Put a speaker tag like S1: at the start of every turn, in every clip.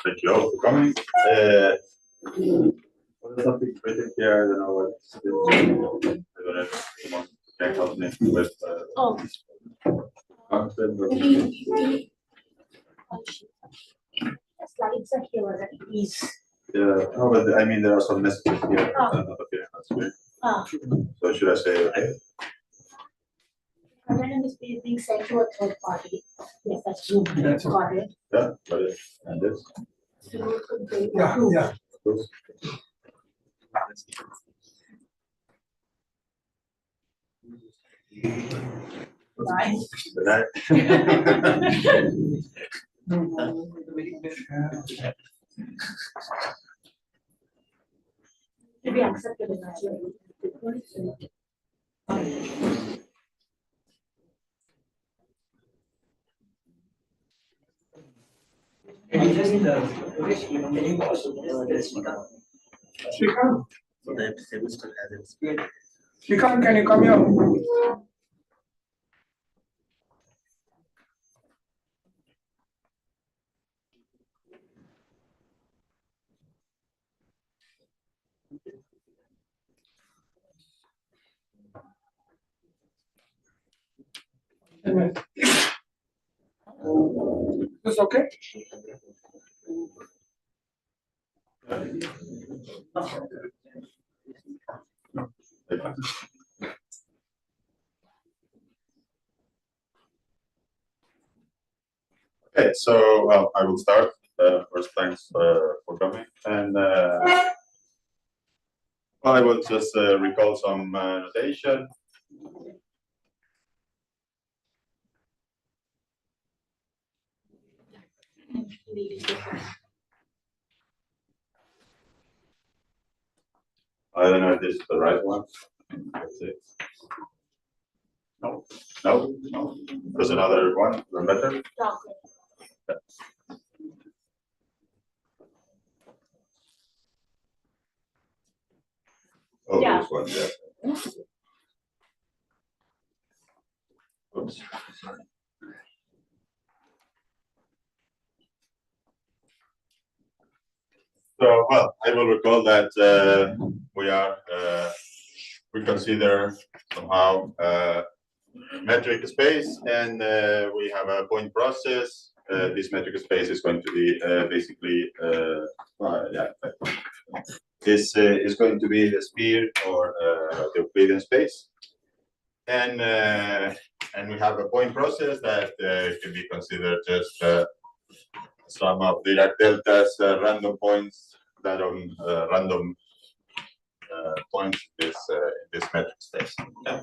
S1: thank you all for coming. What is something written here? I don't know what it's. I don't know if someone can help me with content or
S2: slides are here, please.
S1: yeah, no, but I mean there are some messages here. Not appearing on screen. So should I say okay?
S2: Content is being sent to a third party. Yes, that's true. Got it.
S1: Yeah, got it. And this.
S3: Yeah.
S1: Those.
S2: Nice.
S1: Good night.
S2: To be accepted in
S3: Shrikant, can you come here? Is okay?
S1: Okay, so well, I will start. First, thanks for coming, and I will just recall some notation. I don't know if this is the right one. Let's see. No. There's another one. Better. Oh,
S2: yeah.
S1: This one, yeah. Oops. Sorry. So, well, I will recall that we consider somehow metric space, and we have a point process. This metric space is going to be basically, this is going to be the sphere or the Euclidean space, and we have a point process that can be considered just some of the Dirac deltas, random points that on random points in this metric space. Yeah.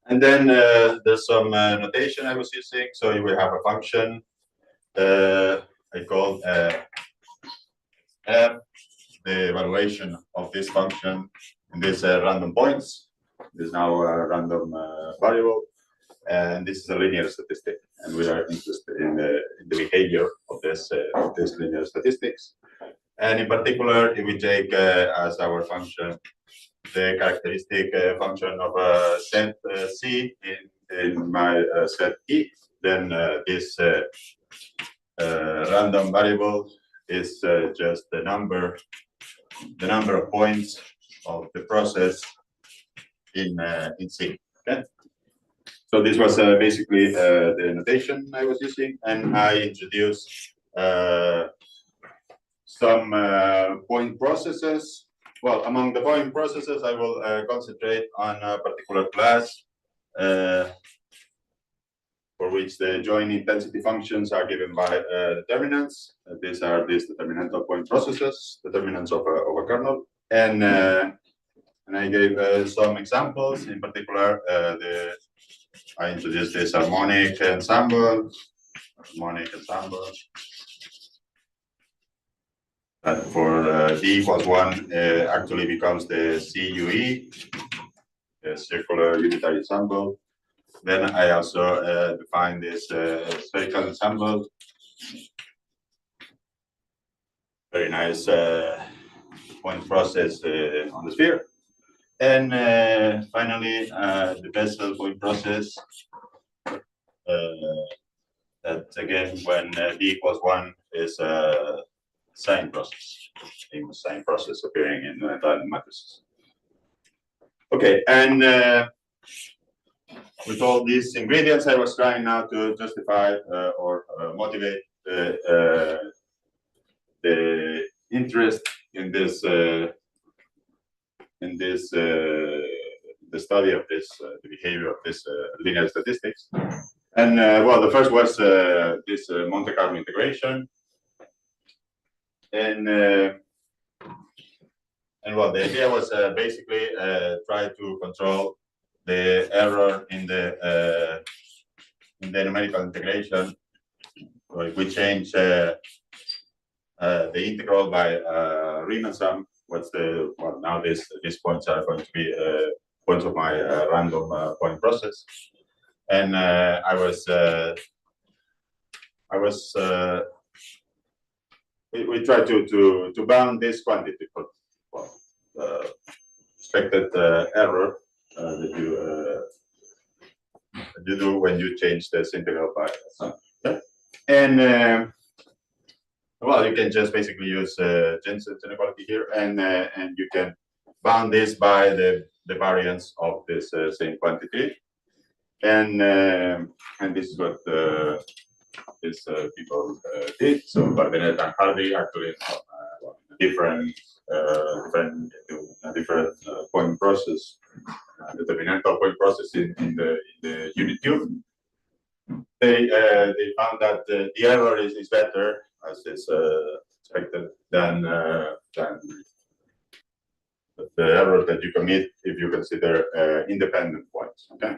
S1: And then there's some notation I was using. So you will have a function I call f, the evaluation of this function in these random points. This is now a random variable, and this is a linear statistic. And we are interested in the behavior of this linear statistics. And in particular, if we take as our function the characteristic function of a set C in my set E, then this random variable is just the number of points of the process in C. Okay. So this was basically the notation I was using, and I introduced some point processes. Well, among the point processes, I will concentrate on a particular class for which the joint intensity functions are given by determinants. These are these determinantal point processes, determinants of a kernel, and I gave some examples. In particular, I introduced this harmonic ensemble. That for d equals 1 actually becomes the CUE, the circular unitary ensemble. Then I also define this spherical ensemble. Very nice point process on the sphere. And finally, the Bessel point process that again, when d equals 1 is a sign process, famous sign process appearing in diagonal matrices. Okay, and with all these ingredients, I was trying now to justify or motivate the interest in this the study of this the behavior of this linear statistics. And well, the first was this Monte Carlo integration, and well, the idea was basically try to control the error in the numerical integration. So if we change the integral by Riemann sum, what's the well now these points are going to be points of my random point process, and we try to bound this quantity for well, expected error that you do when you change this integral by some. Okay? And well, you can just basically use Jensen's inequality here, and you can bound this by the variance of this same quantity, and this is what these people did. So Barbenet and Hardy actually different point process, determinantal point process in the unit tube. They found that the error is better as is expected than the error that you commit if you consider independent points. Okay,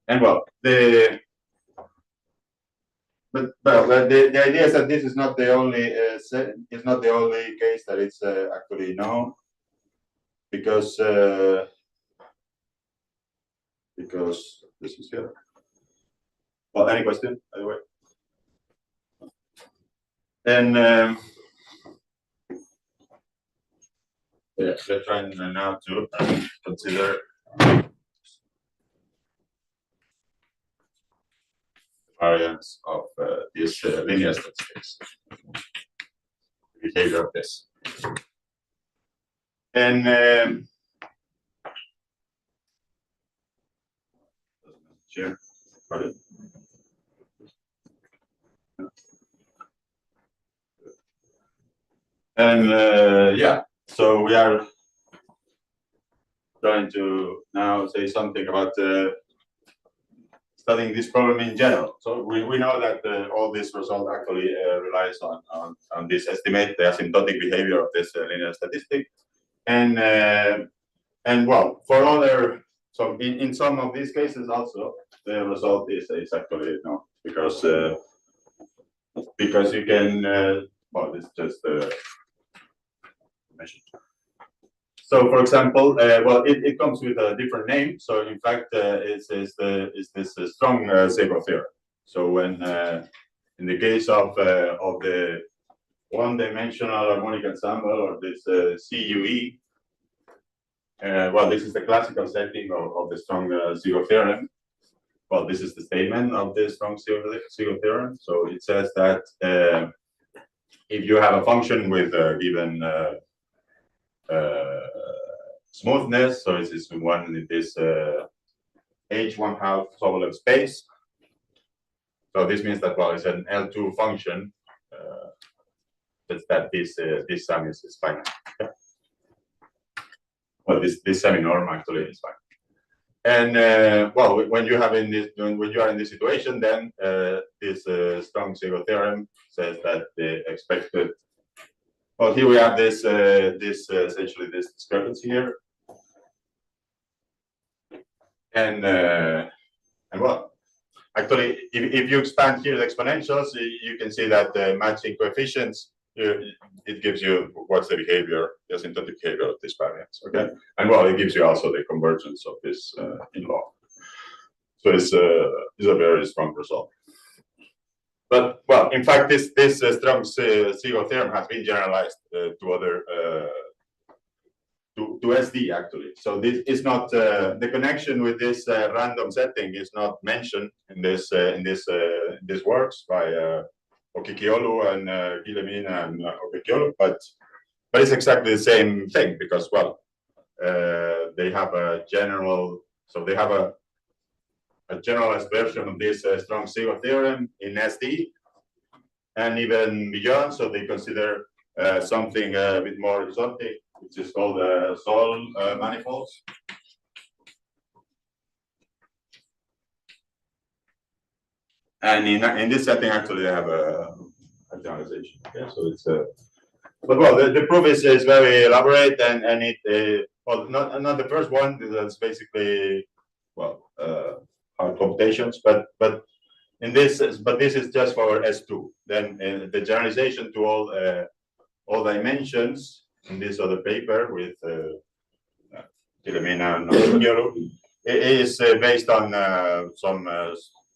S1: and well, the idea is that this is not the only case that it's actually known, because this is here. Well, any question, by the way? And yeah, we're trying now to consider variance of this linear statistics, behavior of this, and share. Pardon? And yeah, so we are trying to now say something about studying this problem in general. So we know that all this result actually relies on this estimate, the asymptotic behavior of this linear statistic, and well, for other, so in some of these cases also the result is actually no, because you can well, it's just measure. So, for example, well, it comes with a different name. So, in fact, it's this strong Szabo theorem. So, when in the case of the one-dimensional harmonic ensemble, or this CUE, well, this is the classical setting of the strong Szabo theorem. Well, this is the statement of the strong Szabo theorem. So, it says that if you have a function with a given smoothness, so this is one in this h1/2 Sobolev space. So this means that, well, it's an L2 function. That this sum is finite. Okay. Well, this semi-norm actually is fine. And well, when you are in this situation, then this strong Szabo theorem says that the expected. Well, here we have this essentially this discrepancy here, and well, actually, if you expand here the exponentials, you can see that the matching coefficients, it gives you what's the behavior, the asymptotic behavior of this variance. Okay, and well, it gives you also the convergence of this in log. So it's a very strong result. But well, in fact, this strong Szabo theorem has been generalized to other to SD actually. So this is not the connection with this random setting is not mentioned in this works by Okikiolu and Guillemina and Okikiolu, but it's exactly the same thing because well they have a general, so they have a generalized version of this strong Sigo theorem in SD and even beyond. So they consider something a bit more exotic, which is called Sol manifolds. And in this setting, actually, they have a generalization. Yeah, so it's but well, the proof is very elaborate, and it well, not the first one. That's basically well hard computations, but in this, but this is just for S2. Then the generalization to all dimensions in this other paper with Guillemina and Okikiolu is based on some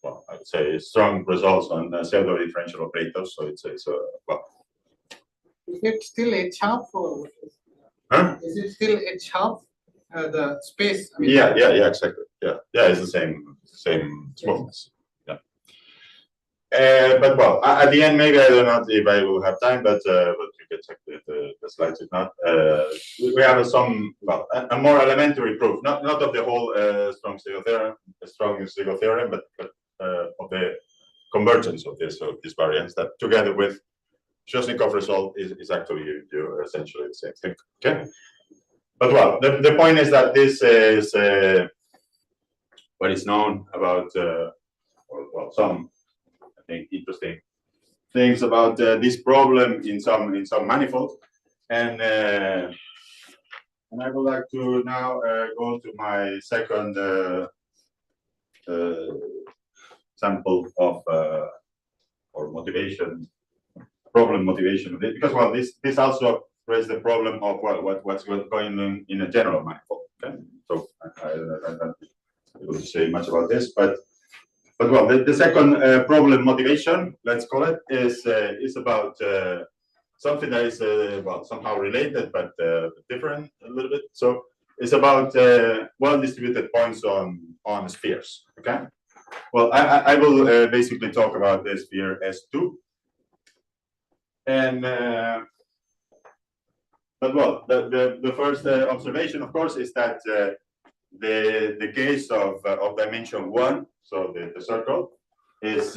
S1: well, I'd say strong results on pseudo differential operators. So it's well.
S4: Is it still H-half or what is it?
S1: Huh?
S4: Is it still H-half? The space? I mean,
S1: Yeah, exactly. Yeah, it's the same smoothness. Yeah. But well, at the end, maybe I don't know if I will have time, but you can check the slides if not. We have some well a more elementary proof, not of the whole strong Sigo theorem, but of the convergence of this variance that together with Shosnikov result is actually essentially the same thing. Okay. But well, the point is that this is what is known about, well, some I think interesting things about this problem in some manifolds, and I would like to now go to my second sample of or problem motivation of it, because well, this also raises the problem of what's going on in a general manifold. Okay? So I don't will say much about this, but well, the second problem motivation, let's call it, is about something that is well somehow related but different a little bit. So it's about well-distributed points on spheres. Okay. Well, I will basically talk about the sphere S2, and but well, the first observation, of course, is that the case of dimension 1, so the circle, is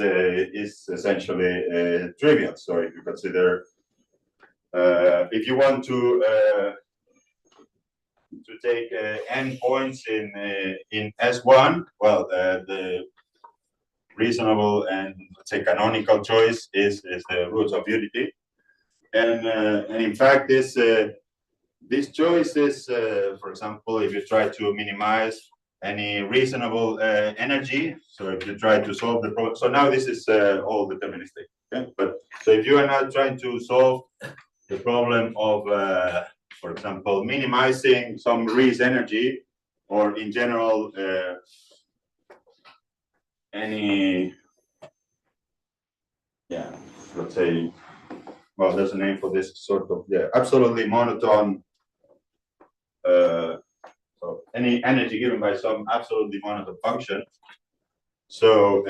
S1: essentially trivial. So if you consider, if you want to take n points in S1, well, the reasonable and let's say canonical choice is the roots of unity, and in fact this choice is, for example, if you try to minimize any reasonable energy, so if you try to solve the problem, so now this is all deterministic. Okay? But so if you are now trying to solve the problem of, for example, minimizing some Rees energy, or in general any, yeah, let's say, well, there's a name for this sort of, yeah, absolutely monotone. So any energy given by some absolutely monotone function. So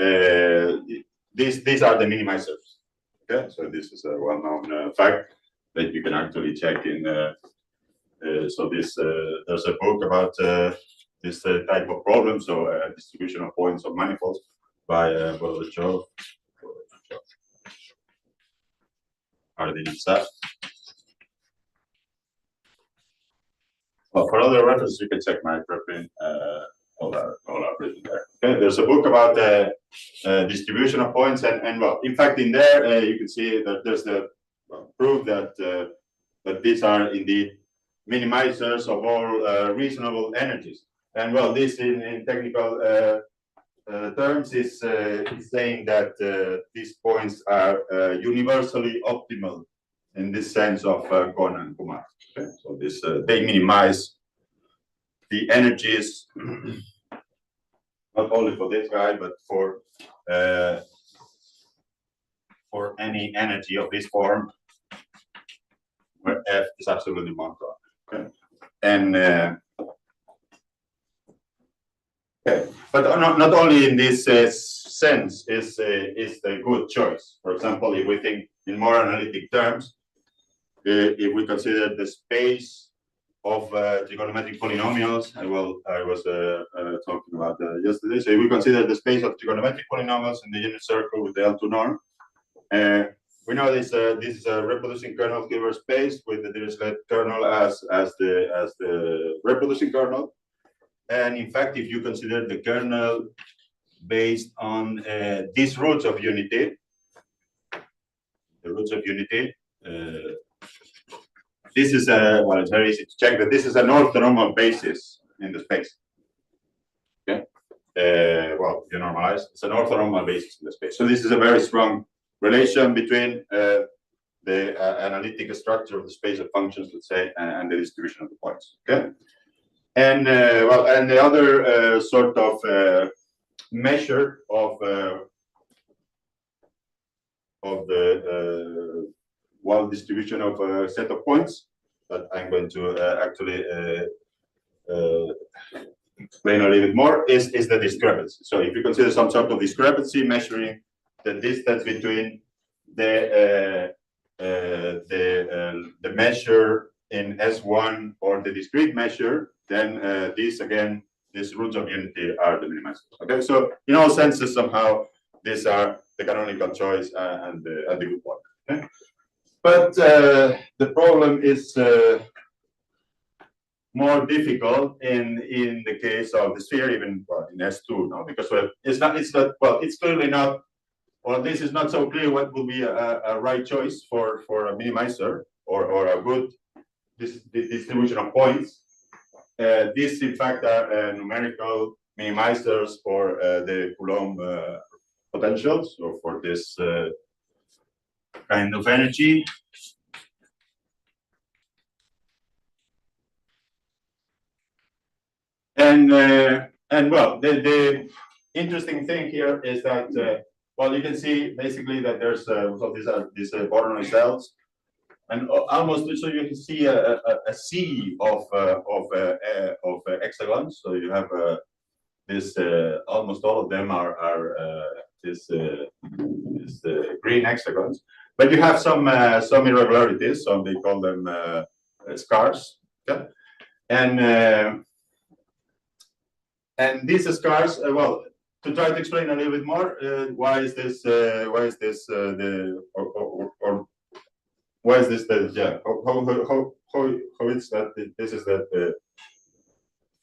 S1: these are the minimizers. Okay, so this is a well-known fact that you can actually check in. So this there's a book about this type of problem. So distribution of points of manifolds by Bordachov. Well, for other references, you can check my preprint. All are written there. Okay, there's a book about the distribution of points, and well, in fact, in there you can see that there's the proof that that these are indeed minimizers of all reasonable energies. And well, this in technical terms is saying that these points are universally optimal in this sense of Kohn and Kumar. Okay? So this they minimize the energies not only for this guy but for any energy of this form where F is absolutely monotone. Okay. And okay. But not only in this sense is the good choice. For example, if we think in more analytic terms, if we consider the space of trigonometric polynomials, I was talking about yesterday. So if we consider the space of trigonometric polynomials in the unit circle with the L2 norm, we know this is a reproducing kernel Hilbert space with the Dirichlet kernel as the reproducing kernel. And in fact, if you consider the kernel based on these roots of unity, the roots of unity, this is well, it's very easy to check that this is an orthonormal basis in the space. Okay. Well, you normalize, it's an orthonormal basis in the space. So this is a very strong relation between the analytic structure of the space of functions, let's say, and the distribution of the points. Okay. And well, and the other sort of measure of the Wald distribution of a set of points that I'm going to actually explain a little bit more is the discrepancy. So if you consider some sort of discrepancy measuring the distance between the measure in S1 or the discrete measure, then these roots of unity are the minimizers. Okay, so in all senses, somehow these are the canonical choice and the good one. Okay? But the problem is more difficult in the case of the sphere, even well, in S2 now, because it's clearly not, or this is not so clear what will be a right choice for a minimizer or a good distribution of points. These, in fact, are numerical minimizers for the Coulomb potentials, or for this kind of energy. And well, the interesting thing here is that well, you can see basically that there's so these Voronoi cells, and almost so you can see a sea of hexagons. So you have this almost all of them are this green hexagons, but you have some irregularities. So they call them scars. Okay? And these scars, well, to try to explain a little bit more, why is this the how is this the yeah how it's that this is the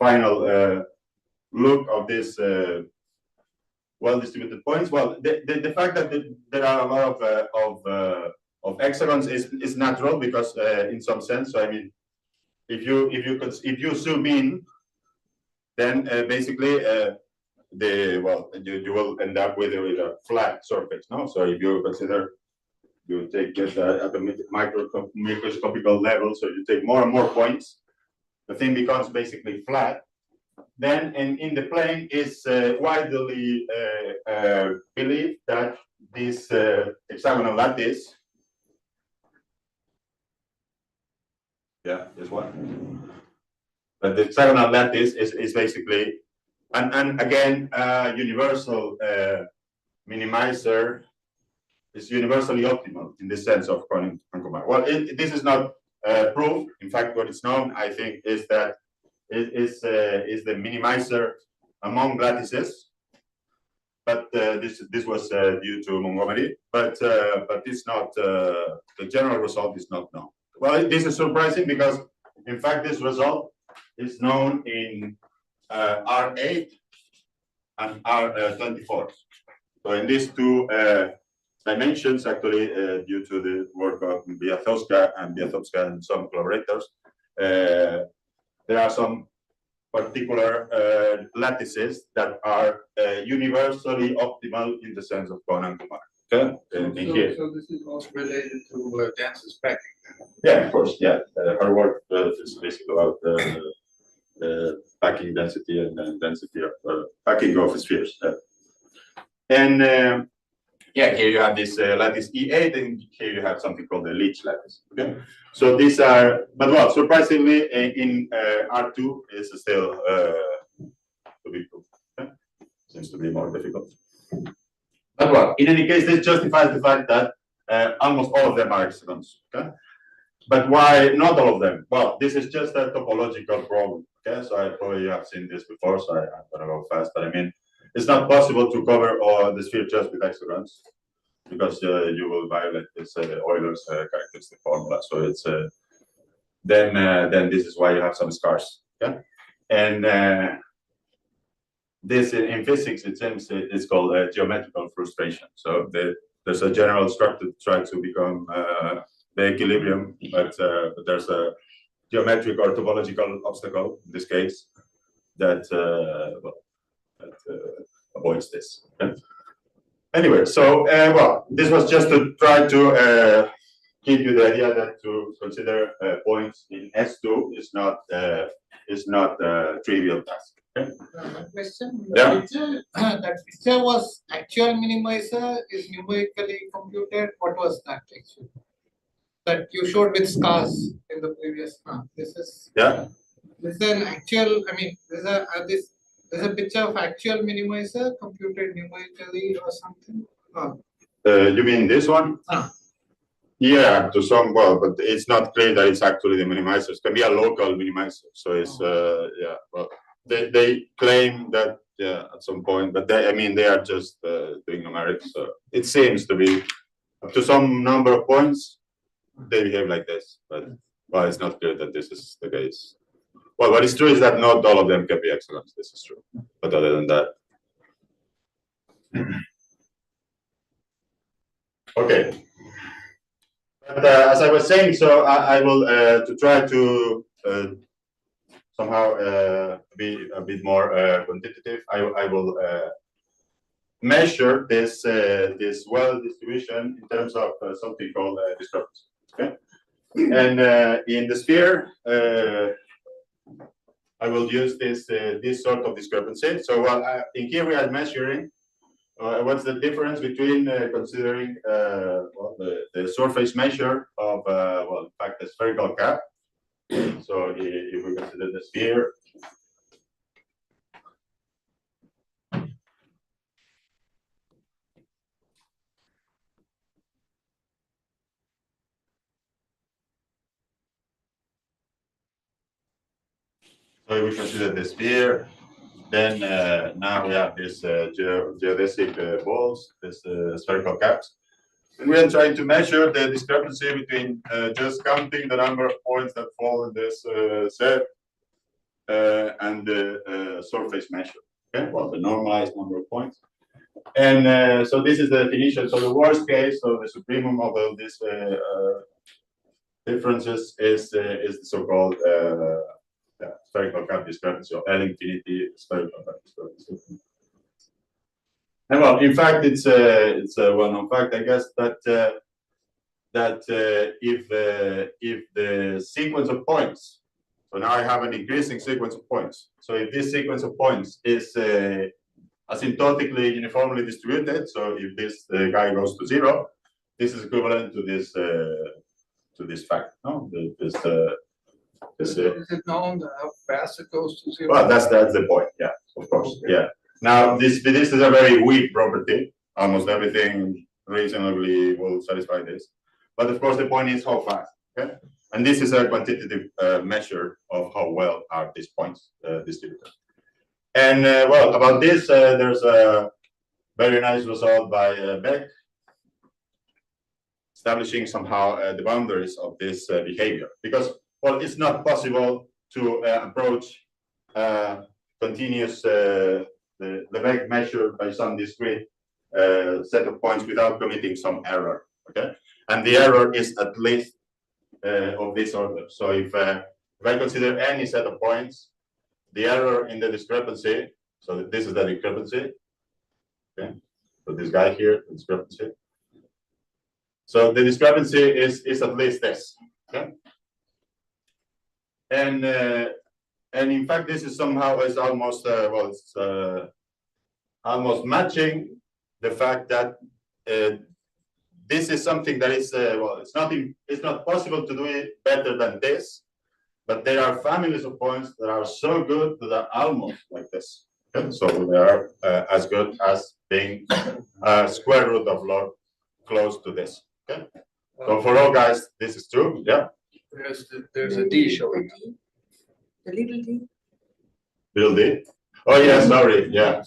S1: final look of this well-distributed points. Well, the fact that there are a lot of hexagons is natural, because in some sense, so I mean, if you zoom in, then basically you will end up with a flat surface, no? So if you consider, you take it at the microscopical level, so you take more and more points, the thing becomes basically flat. Then in the plane is widely believed that this hexagonal lattice, this one. But the hexagonal lattice is basically, and again, universal minimizer is universally optimal in the sense of Convex. Well, this is not proof. In fact, what is known, I think, is that it is the minimizer among lattices. But this was due to Montgomery. But it's not the general result is not known. Well, this is surprising because, in fact, this result is known in R8 and R24. So in these two dimensions, actually, due to the work of Biathowska and some collaborators, there are some particular lattices that are universally optimal in the sense of Kohn and Kumar. Okay?
S4: So this is also related to Dance's packing.
S1: Yeah, of course. Yeah, her work is basically about packing density and then density of packing of spheres. And yeah, here you have this lattice E8, and here you have something called the Leech lattice. Okay, so these are, but well, surprisingly, in R2 is still to be proved. Okay? Seems to be more difficult. But well, in any case, this justifies the fact that almost all of them are hexagons. Okay, but why not all of them? Well, this is just a topological problem. Okay, so I probably have seen this before, so I'm gonna go fast. But I mean, it's not possible to cover all the sphere just with hexagons, because you will violate this Euler's characteristic formula. So it's then this is why you have some scars. Yeah, and this in physics it seems it's called geometrical frustration. So there's a general structure to try to become the equilibrium, but there's a geometric or topological obstacle in this case that avoids this. Okay? Anyway, so well, this was just to try to give you the idea that to consider points in S2 is not a trivial task. Okay?
S4: Question.
S1: Yeah.
S4: That picture was actual minimizer is numerically computed. What was that actually? That you showed with scars in the previous. This is.
S1: Yeah.
S4: This is an actual. I mean, this is a picture of actual minimizer computed numerically or something.
S1: You mean this one? Yeah, to some, well, but it's not clear that it's actually the minimizer. It can be a local minimizer. So it's yeah. Well, they claim that at some point, but I mean they are just doing numerics. So it seems to be up to some number of points they behave like this, but well, it's not clear that this is the case. Well, what is true is that not all of them can be hexagons. This is true, but other than that, okay. But as I was saying, so I will to try to somehow be a bit more quantitative. I will measure this this well distribution in terms of something called discrepancy. Okay, and in the sphere, I will use this this sort of discrepancy. So in here we are measuring. What's the difference between considering well, the surface measure of well, in fact, the spherical cap? So if we consider the sphere, so if we consider the sphere, then now we have this geodesic balls, this spherical caps. And we are trying to measure the discrepancy between just counting the number of points that fall in this set and the surface measure. Okay, well, the normalized number of points. And so this is the definition. So the worst case, so the supremum of all these differences is the so-called spherical cap discrepancy, or L infinity spherical cap discrepancy. And well, in fact, it's a well-known fact, I guess, that if the sequence of points, so now I have an increasing sequence of points. So if this sequence of points is asymptotically uniformly distributed, so if this guy goes to 0, this is equivalent to this fact. No, is
S4: it known how fast it goes to 0?
S1: Well, that's the point. Yeah, of course. Okay. Yeah. Now this is a very weak property. Almost everything reasonably will satisfy this, but of course the point is how fast. Okay, and this is a quantitative measure of how well are these points distributed. And well, about this, there's a very nice result by Beck, establishing somehow the boundaries of this behavior, because well, it's not possible to approach continuous the Beck measure by some discrete set of points without committing some error. Okay, and the error is at least of this order. So if I consider any set of points, the error in the discrepancy, so this is the discrepancy. Okay, so this guy here, the discrepancy. So the discrepancy is at least this. Okay, and in fact, this is somehow is almost well, it's almost matching the fact that this is something that is well, it's not possible to do it better than this, but there are families of points that are so good that are almost like this. Okay? So they are as good as being square root of log close to this. Okay. So for all guys, this is true. Yeah.
S5: There's a D showing.
S6: The little d.
S1: Little d. Oh yeah, sorry. Yeah.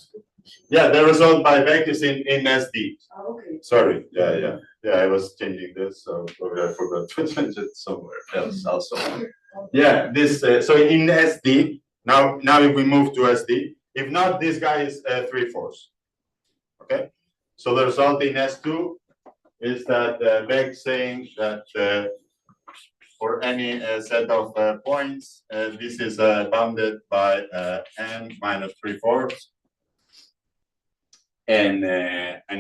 S1: Yeah, the result by Beck is in SD.
S6: Oh, okay.
S1: Sorry. Yeah. I was changing this, so probably I forgot to change it somewhere else also. Yeah, this so in SD. Now if we move to SD, if not, this guy is 3/4. Okay. So the result in S2 is that Beck saying that for any set of points, this is bounded by n minus 3/4, and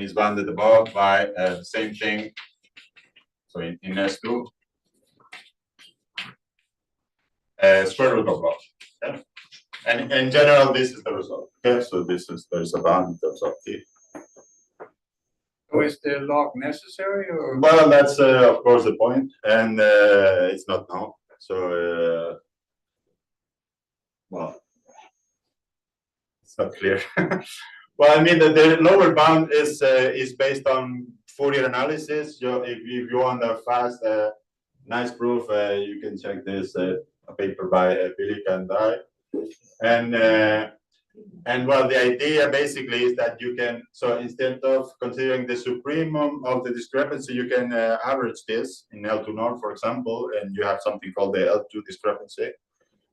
S1: is bounded above by the same thing. So in S2, square root of log. Okay? And in general, this is the result. Okay, so there's a bound in terms of t.
S5: So is the log necessary or?
S1: Well, that's of course the point, and it's not now. So well, it's not clear. Well, I mean that the lower bound is based on Fourier analysis. If you want a fast, nice proof, you can check this a paper by Bilic and I. And well, the idea basically is that you can, so instead of considering the supremum of the discrepancy, you can average this in L2 norm, for example, and you have something called the L2 discrepancy.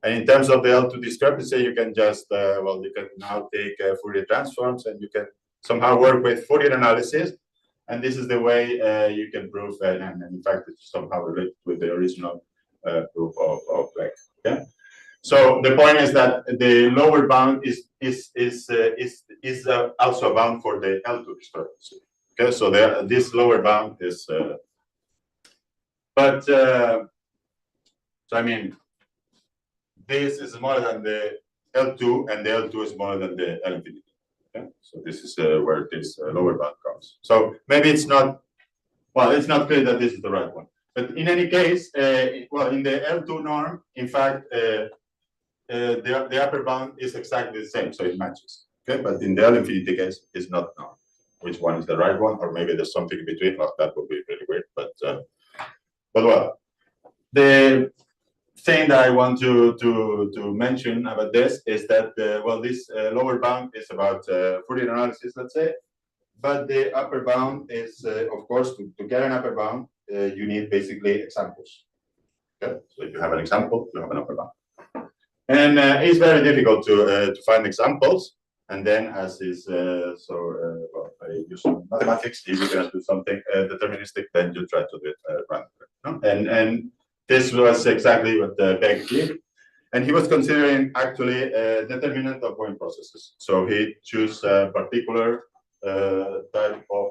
S1: And in terms of the L2 discrepancy, you can just, well, you can now take Fourier transforms and you can somehow work with Fourier analysis. And this is the way you can prove, and in fact, it's somehow related with the original proof of Beck. Okay? So the point is that the lower bound is also a bound for the L2 discrepancy. Okay, so this lower bound is, so I mean, this is smaller than the L2, and the L2 is smaller than the L infinity. Okay? So this is where this lower bound comes. So maybe it's not, well, it's not clear that this is the right one. But in any case, well, in the L2 norm, in fact, the upper bound is exactly the same, so it matches. Okay, but in the L infinity case, it's not known which one is the right one, or maybe there's something in between. Well, that would be really weird. But well, the thing that I want to mention about this is that well, this lower bound is about Fourier analysis, let's say, but the upper bound is, of course, to get an upper bound, you need basically examples. Okay, so if you have an example, you have an upper bound. And it's very difficult to find examples. And then, as is well, I use mathematics. If you're gonna do something deterministic, then you try to do it randomly. No? And this was exactly what Beck did. And he was considering actually determinant of point processes. So he chose a particular type of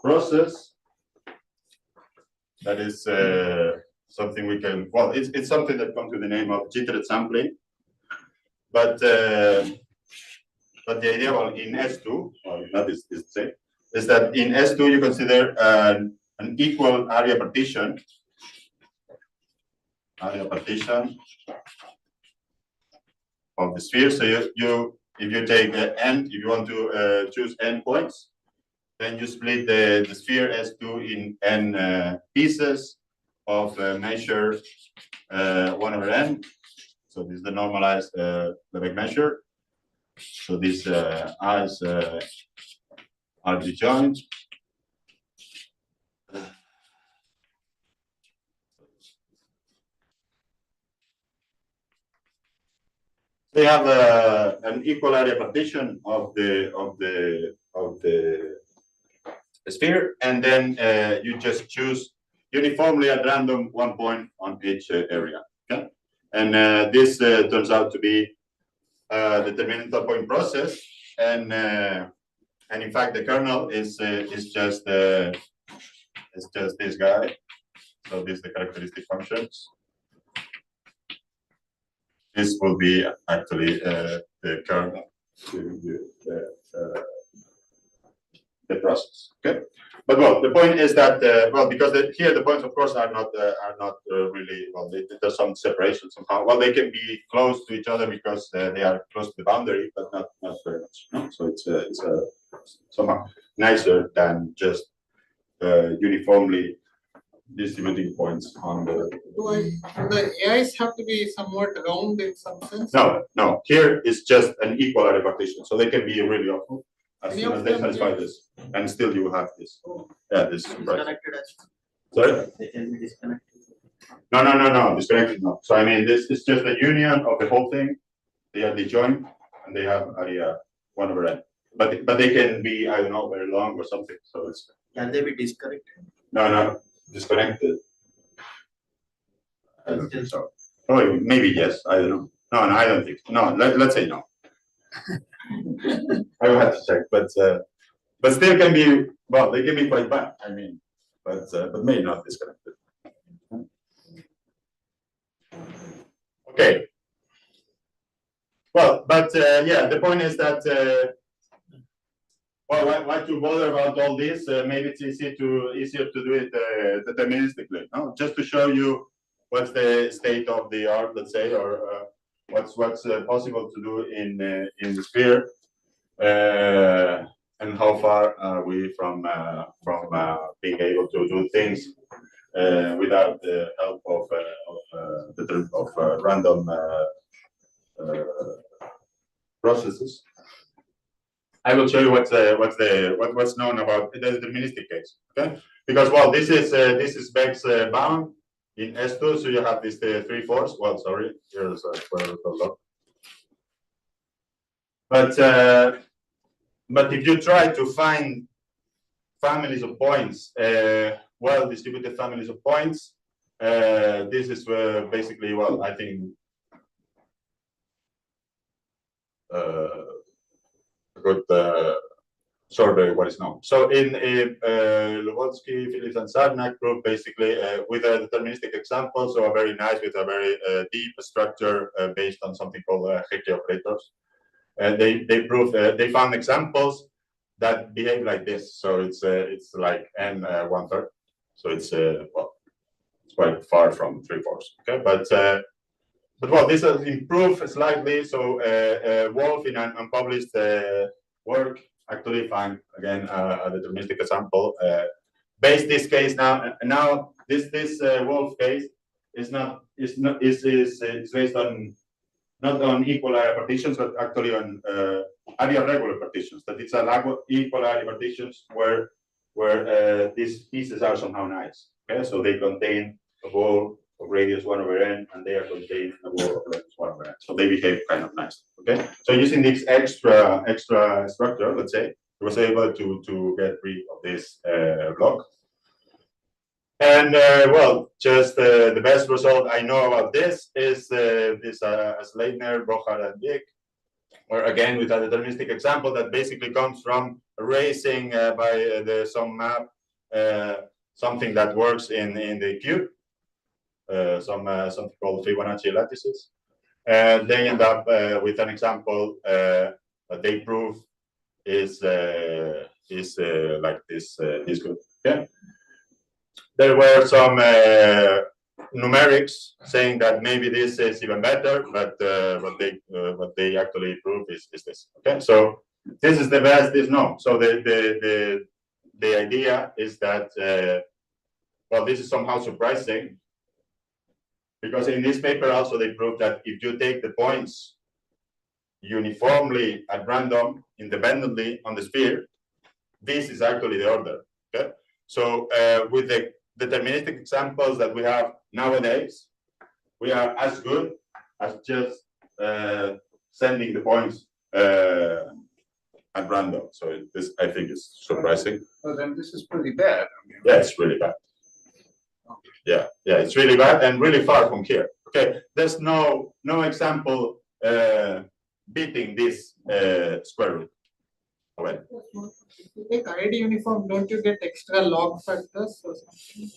S1: process that is something we can, well, it's something that comes with the name of jittered sampling. But the idea, well, in S2, well, not is the same, is that in S2 you consider an equal area partition of the sphere. So if you take n, if you want to choose n points, then you split the sphere S2 in n pieces of measure 1/n. So this is the normalized Lebesgue measure. So this as are disjoint. They have an equal area partition of the sphere, and then you just choose uniformly at random one point on each area. Okay, and this turns out to be the determinant point process, and in fact the kernel is just this guy. So this is the characteristic functions. This will be actually the kernel, the process. Okay, but well, the point is that well, because here the points, of course, are not really well. There's some separation somehow. Well, they can be close to each other because they are close to the boundary, but not very much. No? So it's somehow nicer than just uniformly distributing points on the.
S4: Do the AIs have to be somewhat round in some sense?
S1: No. Here is just an equal area partition, so they can be really awful as
S4: Any
S1: soon
S4: of
S1: as they
S4: them
S1: satisfy
S4: can-
S1: this, and still you have this.
S4: Oh.
S1: Yeah, this is right.
S7: Disconnected as
S1: Sorry.
S7: they can be disconnected.
S1: No. Disconnected. No. So I mean, this is just a union of the whole thing. They are disjoint, and they have area 1/n. But they can be, I don't know, very long or something. So it's
S7: Can they be disconnected?
S1: no disconnected. I don't
S7: Still
S1: think so. Oh, maybe yes. I don't know. No, I don't think. No, let's say no. I will have to check, but still can be. Well, they can be quite bad. I mean, but maybe not disconnected. Okay. Well, but yeah, the point is that. Well, why to bother about all this? Maybe it's easier to do it deterministically. No, just to show you what's the state of the art, let's say, or what's possible to do in the sphere, and how far are we from being able to do things without the help of random processes. I will show you what's known about the deterministic case. Okay, because well, this is Beck's bound in S2, so you have this 3/4. Well, sorry, here's a square root of log. But if you try to find families of points, well distributed families of points, this is basically, well, I think. Good survey what is known. So in Lubotsky, Phillips, and Sarnak proved basically with a deterministic example, so a very nice with a very deep structure based on something called Hecke operators. They proved they found examples that behave like this. So it's like n 1/3. So it's well, it's quite far from 3/4. Okay, but well, this has improved slightly. So Wolf in an unpublished work actually found again a deterministic example. Based this case now this Wolf case is based on not on equal area partitions, but actually on area regular partitions. That it's a equal area partitions where these pieces are somehow nice. Okay, so they contain a wall of radius 1/n, and they are contained in a wall of radius 1/n. So they behave kind of nice. Okay. So using this extra structure, let's say, I was able to get rid of this block. And well, just the best result I know about this is this Sleipner, Brochard, and Dick, or again with a deterministic example that basically comes from erasing by some map something that works in the cube. Something called Fibonacci lattices. They end up with an example that they prove is like this good. Okay. There were some numerics saying that maybe this is even better, but what they actually prove is this. Okay, so this is the best is known. So the idea is that well, this is somehow surprising. Because in this paper also they proved that if you take the points uniformly at random, independently on the sphere, this is actually the order. Okay, so with the deterministic examples that we have nowadays, we are as good as just sending the points at random. So this I think is surprising.
S5: Well, then this is pretty bad. I mean,
S1: yeah, it's really bad. Yeah, it's really bad and really far from here. Okay, there's no example beating this square root. Okay.
S4: If you take ID uniform, don't you get extra log factors or something?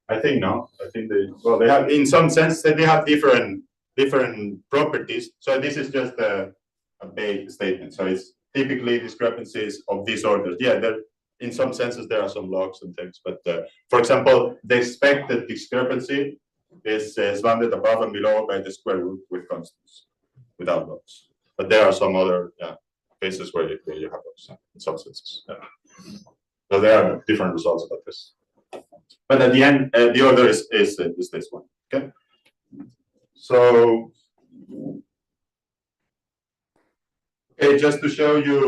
S1: I think no. I think they have in some sense that they have different properties. So this is just a vague statement. So it's typically discrepancies of this order. Yeah, in some senses there are some logs and things, but for example, the expected discrepancy is bounded above and below by the square root with constants, without logs. But there are some other cases where you have logs in some senses. So there are different results about this. But at the end, the order is this one. Okay. So, okay, just to show you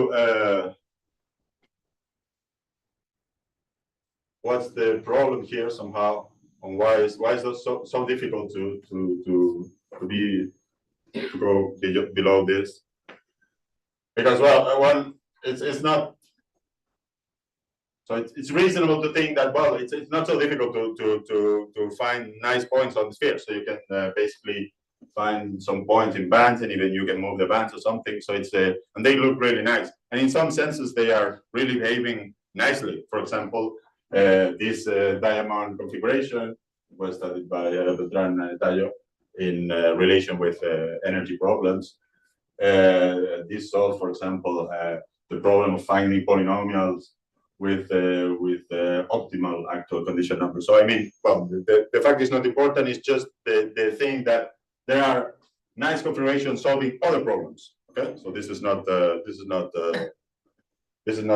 S1: what's the problem here somehow, and why is it so difficult to go below this? Because well, it's not. So it's reasonable to think that, well, it's not so difficult to find nice points on the sphere. So you can basically find some points in bands, and even you can move the bands or something. So it's and they look really nice. And in some senses, they are really behaving nicely. For example, this diamond configuration was studied by Beltran and Tallo in relation with energy problems. This solves, for example, the problem of finding polynomials with optimal actual condition numbers. So I mean, well, the fact is not important. It's just the thing that there are nice configurations solving other problems. Okay, so this is not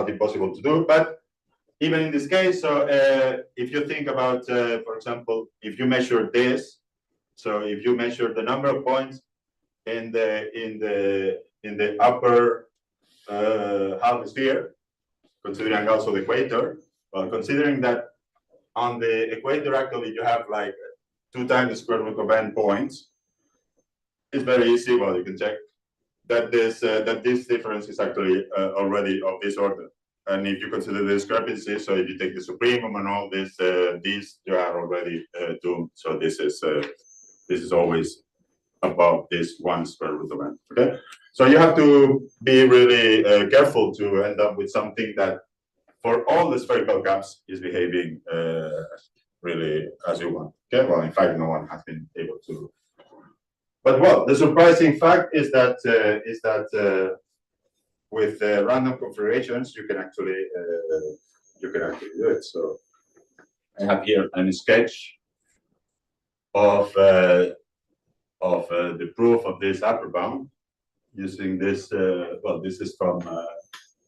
S1: impossible to do. But even in this case, so if you think about, for example, if you measure this, so if you measure the number of points in the upper half sphere, considering also the equator, well, considering that on the equator actually you have like 2 times the square root of n points, it's very easy. Well, you can check that this difference is actually already of this order. And if you consider the discrepancy, so if you take the supremum and all this, these you are already doomed. So this is always above this 1 square root of n. Okay, so you have to be really careful to end up with something that, for all the spherical gaps, is behaving really as you want. Okay, well, in fact, no one has been able to. But well, the surprising fact is that with random configurations, you can actually do it. So I have here a sketch of the proof of this upper bound using this. Well, this is from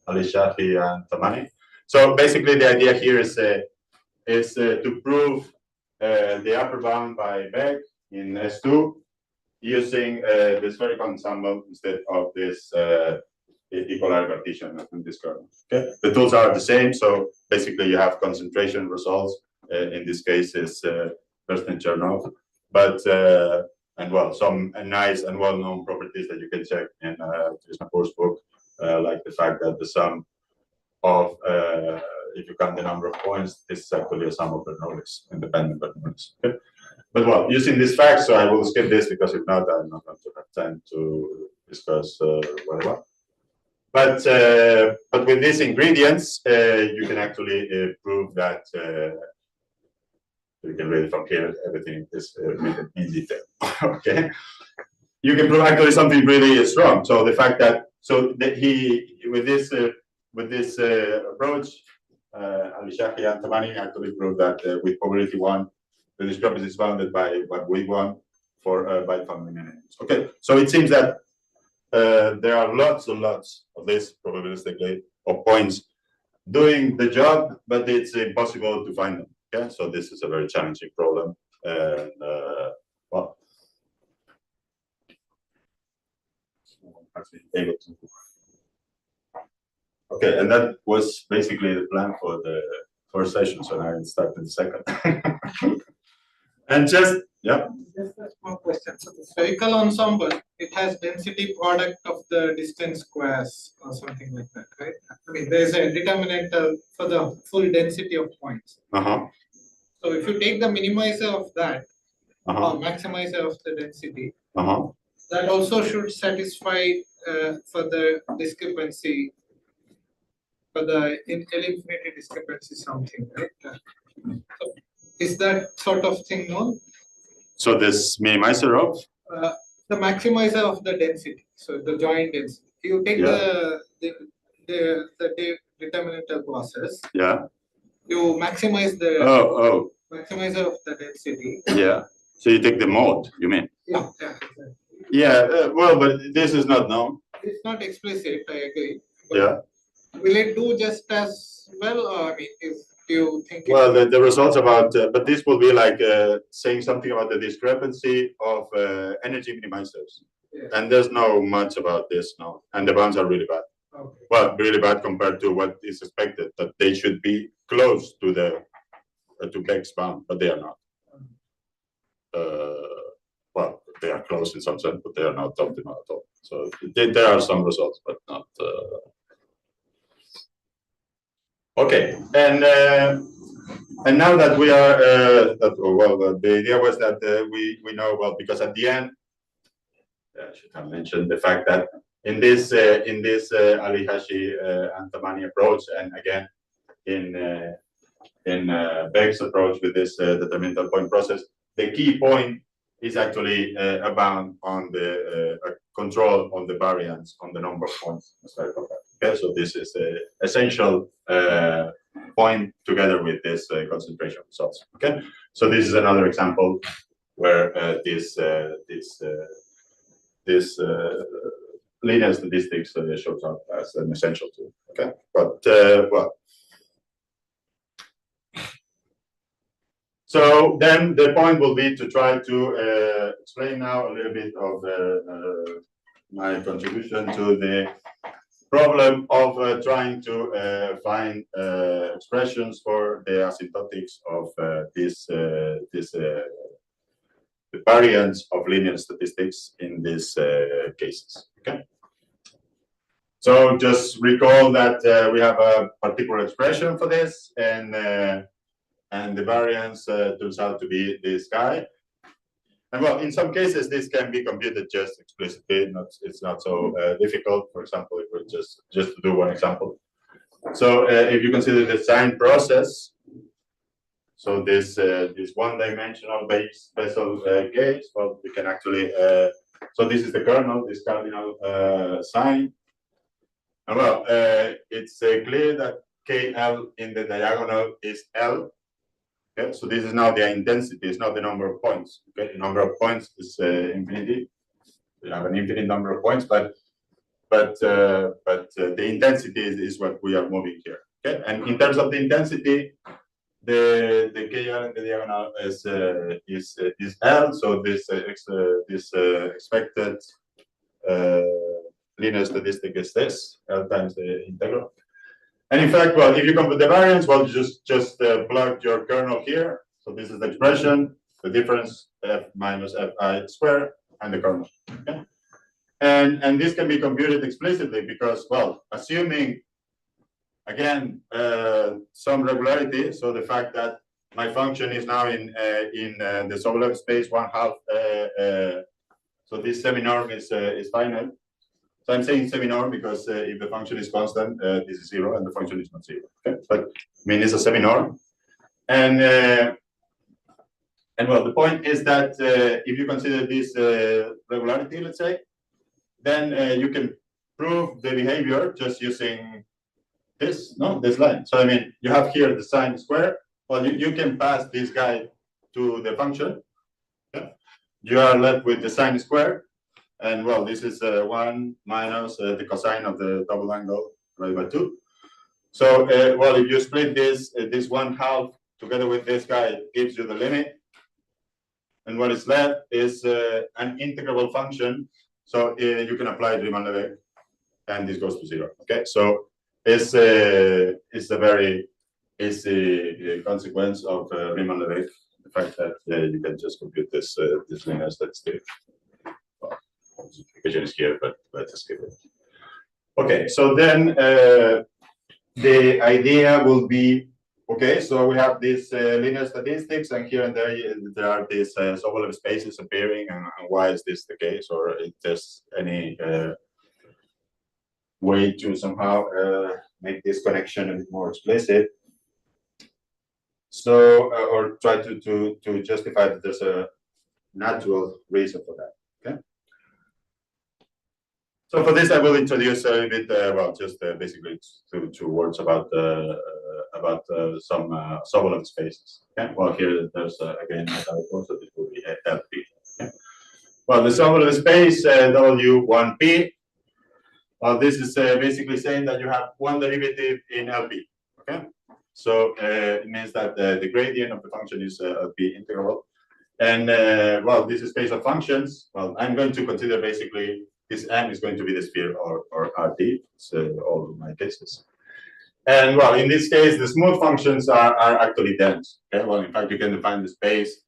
S1: Al-Shafi and Tamani. So basically, the idea here is to prove the upper bound by Beck in S2 using the spherical ensemble instead of this equal partition in this curve. Okay, the tools are the same. So basically, you have concentration results. In this case, is Kirsten-Chernoff, but and well, some nice and well-known properties that you can check in Krishnapur's book, like the fact that the sum of if you count the number of points, this is actually a sum of Bernoullis, independent Bernoullis. Okay? But well, using this fact, so I will skip this because if not, I'm not going to have time to discuss whatever. But with these ingredients, you can actually prove that you can read it from here. Everything is written in detail. Okay, you can prove actually something really strong. So the fact that he with this approach, Al-Shafi and Tamani actually proved that with probability 1, the discrepancy is bounded by what we want for by family minimums. Okay, so it seems that there are lots and lots of this probabilistically of points doing the job, but it's impossible to find them. Okay, so this is a very challenging problem. And well, actually able to. Okay, and that was basically the plan for the first session. So now I start in the second. And just yeah.
S4: Just a small question. So the spherical ensemble, it has density product of the distance squares or something like that, right? I mean, there is a determinant for the full density of points. So if you take the minimizer of that, or maximizer of the density, that also should satisfy for the discrepancy, for the L-infinity discrepancy something, right? So is that sort of thing known?
S1: So this minimizer of?
S4: The maximizer of the density, so the joint density. You take the determinantal process,
S1: Yeah.
S4: you maximize the
S1: Oh,
S4: maximizer of the density.
S1: yeah. So you take the mode, you mean?
S4: Yeah, exactly.
S1: Yeah, well, but this is not known.
S4: It's not explicit, I agree. But
S1: Yeah.
S4: will it do just as well, or I mean, do you think?
S1: Well, the results about, but this will be like saying something about the discrepancy of energy minimizers.
S4: Yeah.
S1: And there's no much about this now. And the bounds are really bad.
S4: Okay.
S1: Well, really bad compared to what is expected, that they should be close to the to Beck's bound, but they are not. Well, they are close in some sense, but they are not optimal at all. So there are some results, but not. Okay, and now that we are, the idea was that we know well, because at the end, I should have mentioned the fact that in this Ali-Hashi and Tamani approach, and again in Beck's approach with this determinant point process, the key point is actually a bound on the control on the variance on the number of points. Okay, so this is the essential point together with this concentration results. Okay, so this is another example where this linear statistics shows up as an essential tool. Okay, but well. So then the point will be to try to explain now a little bit of my contribution to the problem of trying to find expressions for the asymptotics of the variance of linear statistics in these cases. Okay. So just recall that we have a particular expression for this, and the variance turns out to be this guy. And well, in some cases, this can be computed just explicitly. It's not so difficult. For example, if we just to do one example. So if you consider the sign process, so this one-dimensional Bessel gauge, well, we can actually. So this is the kernel, this cardinal sign. And well, it's clear that KL in the diagonal is L. Okay, so this is now the intensity, it's not the number of points. Okay, the number of points is infinity. We have an infinite number of points, but the intensity is what we are moving here. Okay, and in terms of the intensity, the KL in the diagonal is L. So this expected linear statistic is this L times the integral. And in fact, well, if you compute the variance, well, just plug your kernel here. So this is the expression, the difference f minus fi squared, and the kernel. Okay? And this can be computed explicitly because, well, assuming again some regularity. So the fact that my function is now in the Sobolev space 1/2. So this semi-norm is finite. So I'm saying semi-norm because if the function is constant, this is 0, and the function is not 0. Okay, but I mean it's a semi-norm, and well, the point is that if you consider this regularity, let's say, then you can prove the behavior just using this line. So I mean, you have here the sine square. Well, you can pass this guy to the function. Yeah? You are left with the sine square. And well, this is 1 minus the cosine of the double angle divided by 2. So, well, if you split this 1/2 together with this guy, it gives you the limit. And what is left is an integrable function. So you can apply Riemann-Levé, and this goes to 0. Okay, so it's a very easy consequence of Riemann-Levé, the fact that you can just compute this linear statistic. Simplification is here, but let's skip it. Okay, so then the idea will be, okay, so we have these linear statistics, and here and there are these Sobolev spaces appearing, and why is this the case, or is there any way to somehow make this connection a bit more explicit? So, or try to justify that there's a natural reason for that. Okay. So for this, I will introduce a bit, well, just basically two words about some Sobolev spaces. Okay. Well, here there's again a typo, so this will be LP. Okay. Well, the Sobolev space W1P. Well, this is basically saying that you have one derivative in LP. Okay. So it means that the gradient of the function is LP integral. And well, this is space of functions. Well, I'm going to consider basically this M is going to be the sphere or RT. So all of my cases. And well, in this case, the smooth functions are actually dense. Okay. Well, in fact, you can define the space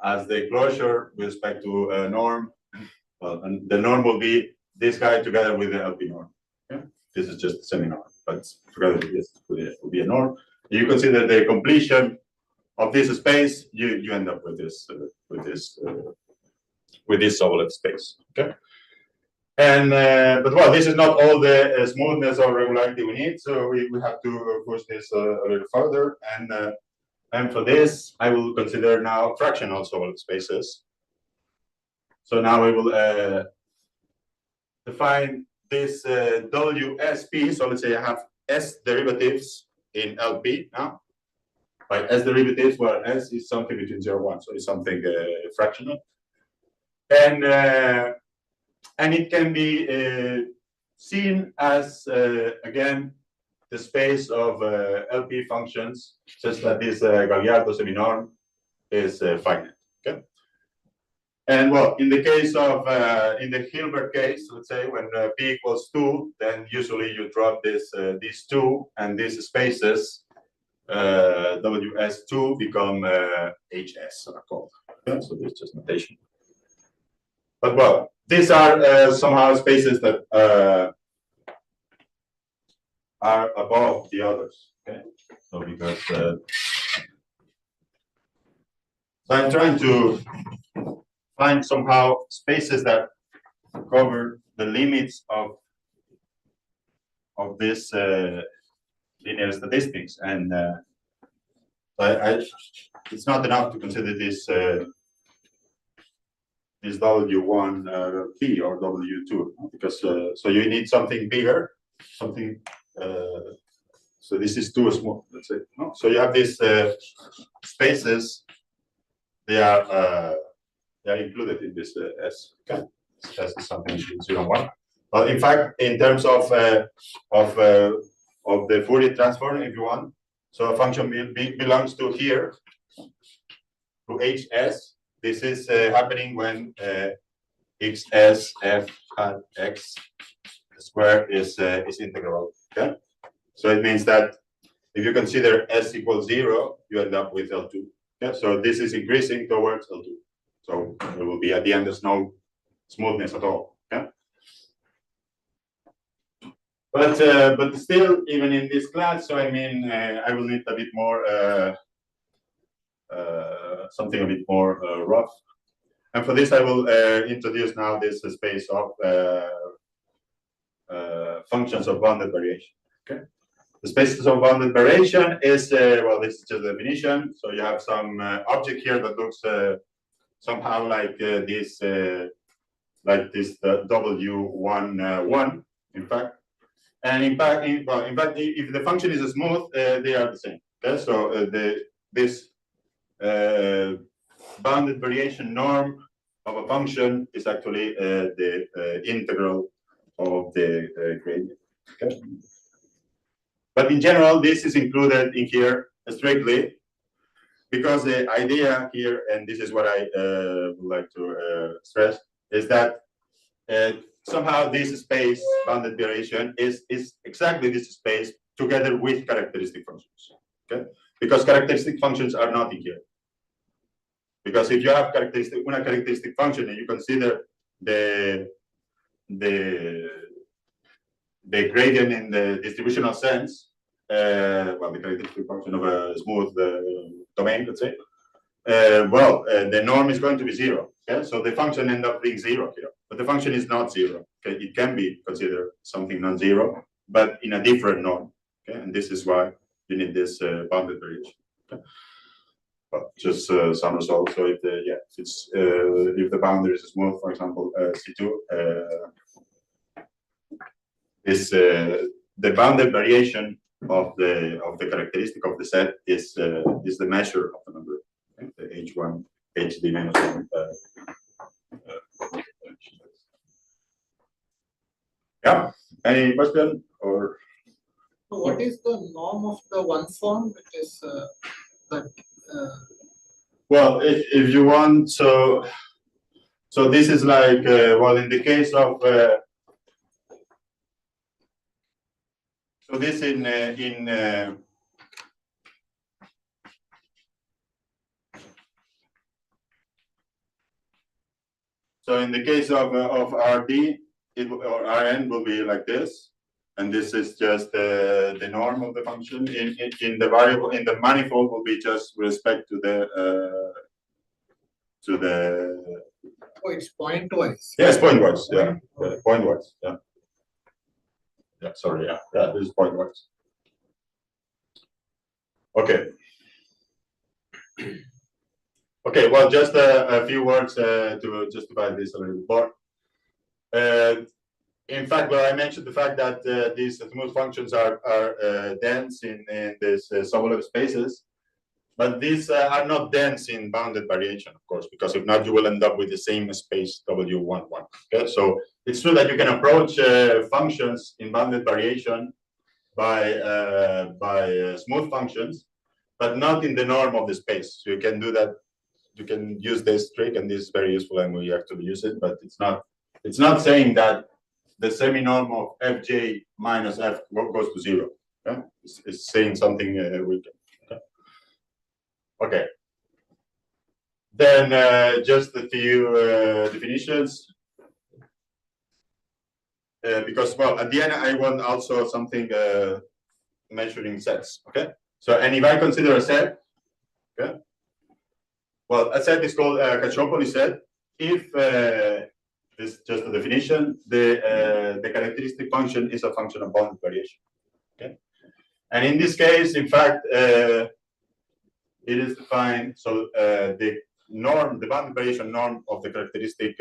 S1: as the closure with respect to a norm. Well, and the norm will be this guy together with the LP norm. Okay. This is just a semi-norm, but together with this will be a norm. You consider the completion of this space, you end up with this Sobolev space. Okay. And but well, this is not all the smoothness or regularity we need, so we have to push this a little further. And for this, I will consider now fractional Sobolev spaces. So now we will define this WSP. So let's say I have S derivatives in LP now. By S derivatives, where S is something between 0 and 1, so it's something fractional. And it can be seen as, again, the space of LP functions, such that this Gagliardo seminorm is finite. Okay. And well, in the case of, in the Hilbert case, let's say when P equals 2, then usually you drop this, these 2 and these spaces. WS2 become HS are called. Okay? So this is just notation. But well, these are somehow spaces that are above the others. Okay, so because so I'm trying to find somehow spaces that cover the limits of this linear statistics, and it's not enough to consider this this W1 P or W2 because so you need something bigger, something. So this is too small. Let's say no. So you have these spaces. They are included in this S. Okay, S is something between 0 and 1. But in fact, in terms of the Fourier transform, if you want, so a function belongs to here, to HS. This is happening when XS f hat x square is integral. Okay, so it means that if you consider S equals 0, you end up with L2. Okay, so this is increasing towards L2. So it will be at the end there's no smoothness at all. Okay. But still, even in this class, so I mean, I will need a bit more, something a bit more rough. And for this, I will introduce now this space of functions of bounded variation. Okay, the spaces of bounded variation is well, this is just the definition. So you have some object here that looks somehow like this W11, in fact. And in fact, if the function is smooth, they are the same. Okay, so this bounded variation norm of a function is actually the integral of the gradient. Okay, but in general, this is included in here strictly because the idea here, and this is what I would like to stress, is that somehow this space bounded variation is exactly this space together with characteristic functions. Okay, because characteristic functions are not in here. Because if you have una characteristic function and you consider the gradient in the distributional sense, well, the characteristic function of a smooth domain, let's say, the norm is going to be 0. Okay, so the function ends up being 0 here, but the function is not 0. Okay, it can be considered something non-zero, but in a different norm. Okay, and this is why you need this bounded variation. Okay. Well, just some results. So if if the boundary is smooth, for example, C2, the bounded variation of the characteristic of the set is the measure of the number, okay? The H1 HD minus 1. Yeah. Any question or?
S4: So what is the norm of the one form, which is that?
S1: Well, if you want, so this is like well, in the case of so this so in the case of RD, or Rn will be like this, and this is just the norm of the function. In the variable, in the manifold, will be just with respect to the
S4: Oh, it's pointwise.
S1: yes, pointwise, yeah, pointwise, yeah. Yeah, sorry, yeah, this is pointwise. Okay. Okay, well, just a few words to justify this a little bit more. In fact, well, I mentioned the fact that these smooth functions are dense in these Sobolev spaces, but these are not dense in bounded variation, of course, because if not, you will end up with the same space W11. Okay, so it's true that you can approach functions in bounded variation by smooth functions, but not in the norm of the space. So you can do that. You can use this trick, and this is very useful, and we actually use it. But it's not saying that the semi-norm of fj minus f goes to 0. Okay? It's saying something we can. Okay. Then just a few definitions, because well, at the end I want also something measuring sets. Okay. So and if I consider a set, okay. Well, a set is called a Cacciopoli set if this is just a definition. The characteristic function is a function of bounded variation. Okay, and in this case, in fact, it is defined. So the norm, the bounded variation norm of the characteristic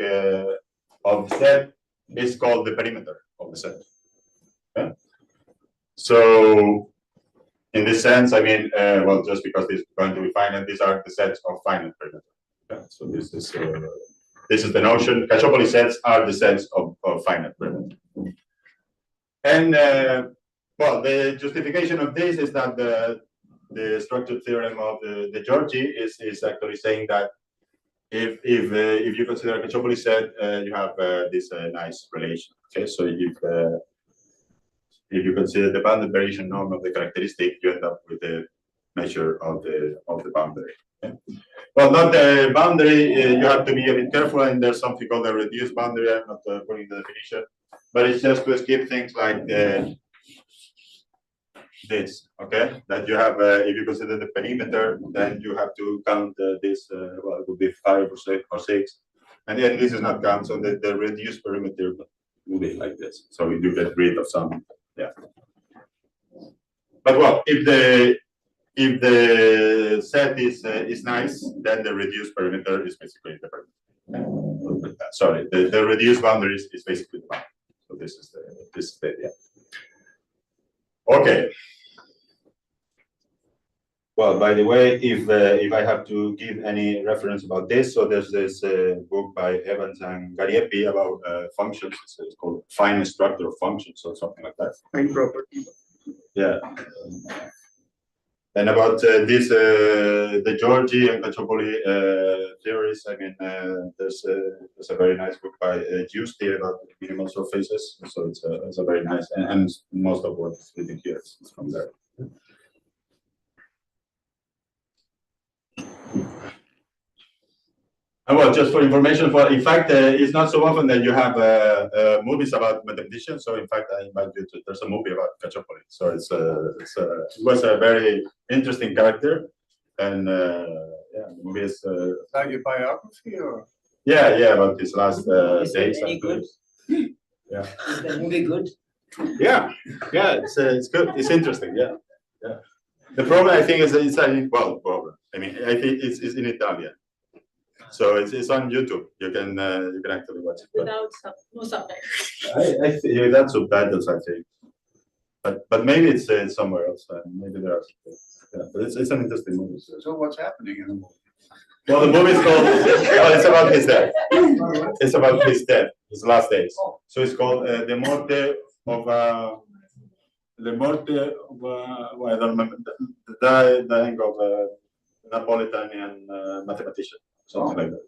S1: of the set is called the perimeter of the set. Okay, so. In this sense, I mean, well, just because this is going to be finite, these are the sets of finite perimeter. Okay? So this is the notion. Cacciopoli sets are the sets of finite perimeter. And well, the justification of this is that the structured theorem of the Giorgi is actually saying that if you consider a Cacciopoli set, you have this nice relation. Okay, so if you consider the bounded variation norm of the characteristic, you end up with the measure of the boundary. Okay? Well, not the boundary. You have to be a bit careful, and there's something called a reduced boundary. I'm not putting the definition, but it's just to skip things like this. Okay, that you have. If you consider the perimeter, then you have to count this. Well, it would be 5 or 6, and then this is not count. So the reduced perimeter will be like this. So you get rid of some. Yeah. But well, if the set is nice, then the reduced perimeter is basically the perimeter. Sorry, the reduced boundary is basically the boundary. So this is the idea. Okay. Well, by the way, if I have to give any reference about this, so there's this book by Evans and Gariepi about functions. It's called Fine Structure of Functions or something like that.
S3: Fine property.
S1: Yeah. And about this, the Giorgi and Cacciopoli theories. I mean, there's a very nice book by Giusti about minimal surfaces. So it's a very nice, and most of what is written here is from there. Well, just for information, in fact, it's not so often that you have movies about mathematicians. So, in fact, I invite you to. There's a movie about Cacciopoli. So it was a very interesting character, and yeah, the movie is.
S5: Like a biography, or?
S1: Yeah, about his last days.
S7: Any good?
S1: Yeah.
S7: Is the movie good?
S1: Yeah, it's good. It's interesting. Yeah. The problem, I think, is it's a problem. I mean, I think it's in Italian. So it's on YouTube. You can actually watch it.
S2: Without no subtitles.
S1: I think that's subtitles, I think. But maybe it's somewhere else. Maybe there are. Yeah, but it's an interesting movie.
S5: So what's happening in the movie?
S1: Well, the movie is called. Well, it's about his death. It's about his death, his last days. So it's called the morte of. The morte of. Well, I don't remember. The dying of a Napolitanian mathematician, something like that.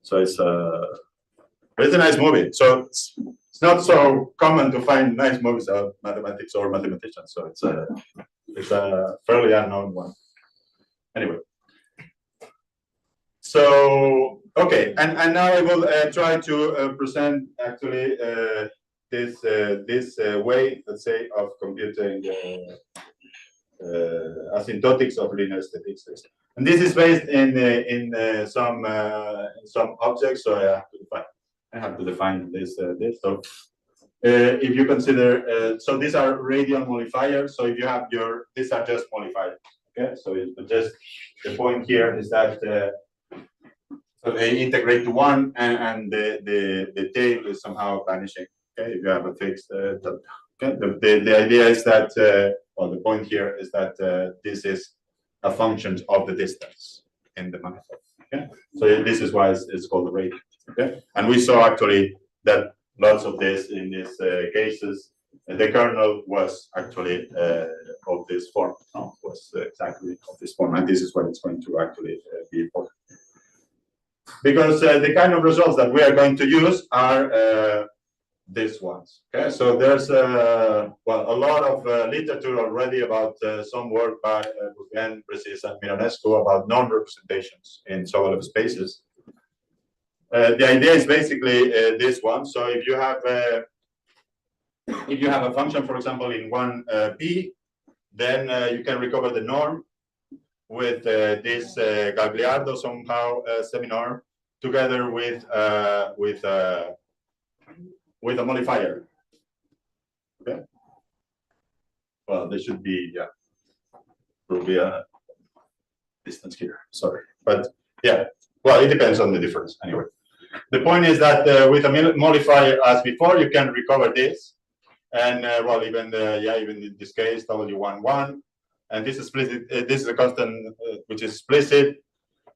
S1: So it's a nice movie. So it's not so common to find nice movies about mathematics or mathematicians. So it's a fairly unknown one. Anyway. So okay, and now I will try to present actually this way, let's say, of computing asymptotics of linear statistics. And this is based in some objects. So I have to define this. So if you consider, so these are radial modifiers. So if you have these are just modifiers. Okay, so it's just the point here is that. So they integrate to one, and the tail is somehow vanishing. Okay, if you have a fixed. Okay, the idea is that, well, the point here is that this is a function of the distance in the manifold. Okay, so this is why it's called the radial. Okay, and we saw actually that lots of this in these cases, the kernel was actually of this form. No, was exactly of this form, and this is what it's going to actually be important. Because the kind of results that we are going to use are these ones. Okay, so there's well, a lot of literature already about some work by Gauguin, Bresis, and Mironescu about non-representations in Sobolev spaces. The idea is basically this one. So if you have a function, for example, in one P, then you can recover the norm with this Gagliardo somehow semi-norm together with a modifier. Okay. Well, there should be will be a distance here. Sorry, but yeah. Well, it depends on the difference anyway. The point is that with a modifier as before, you can recover this, and well, even in this case, W11. And this is explicit. This is a constant which is explicit,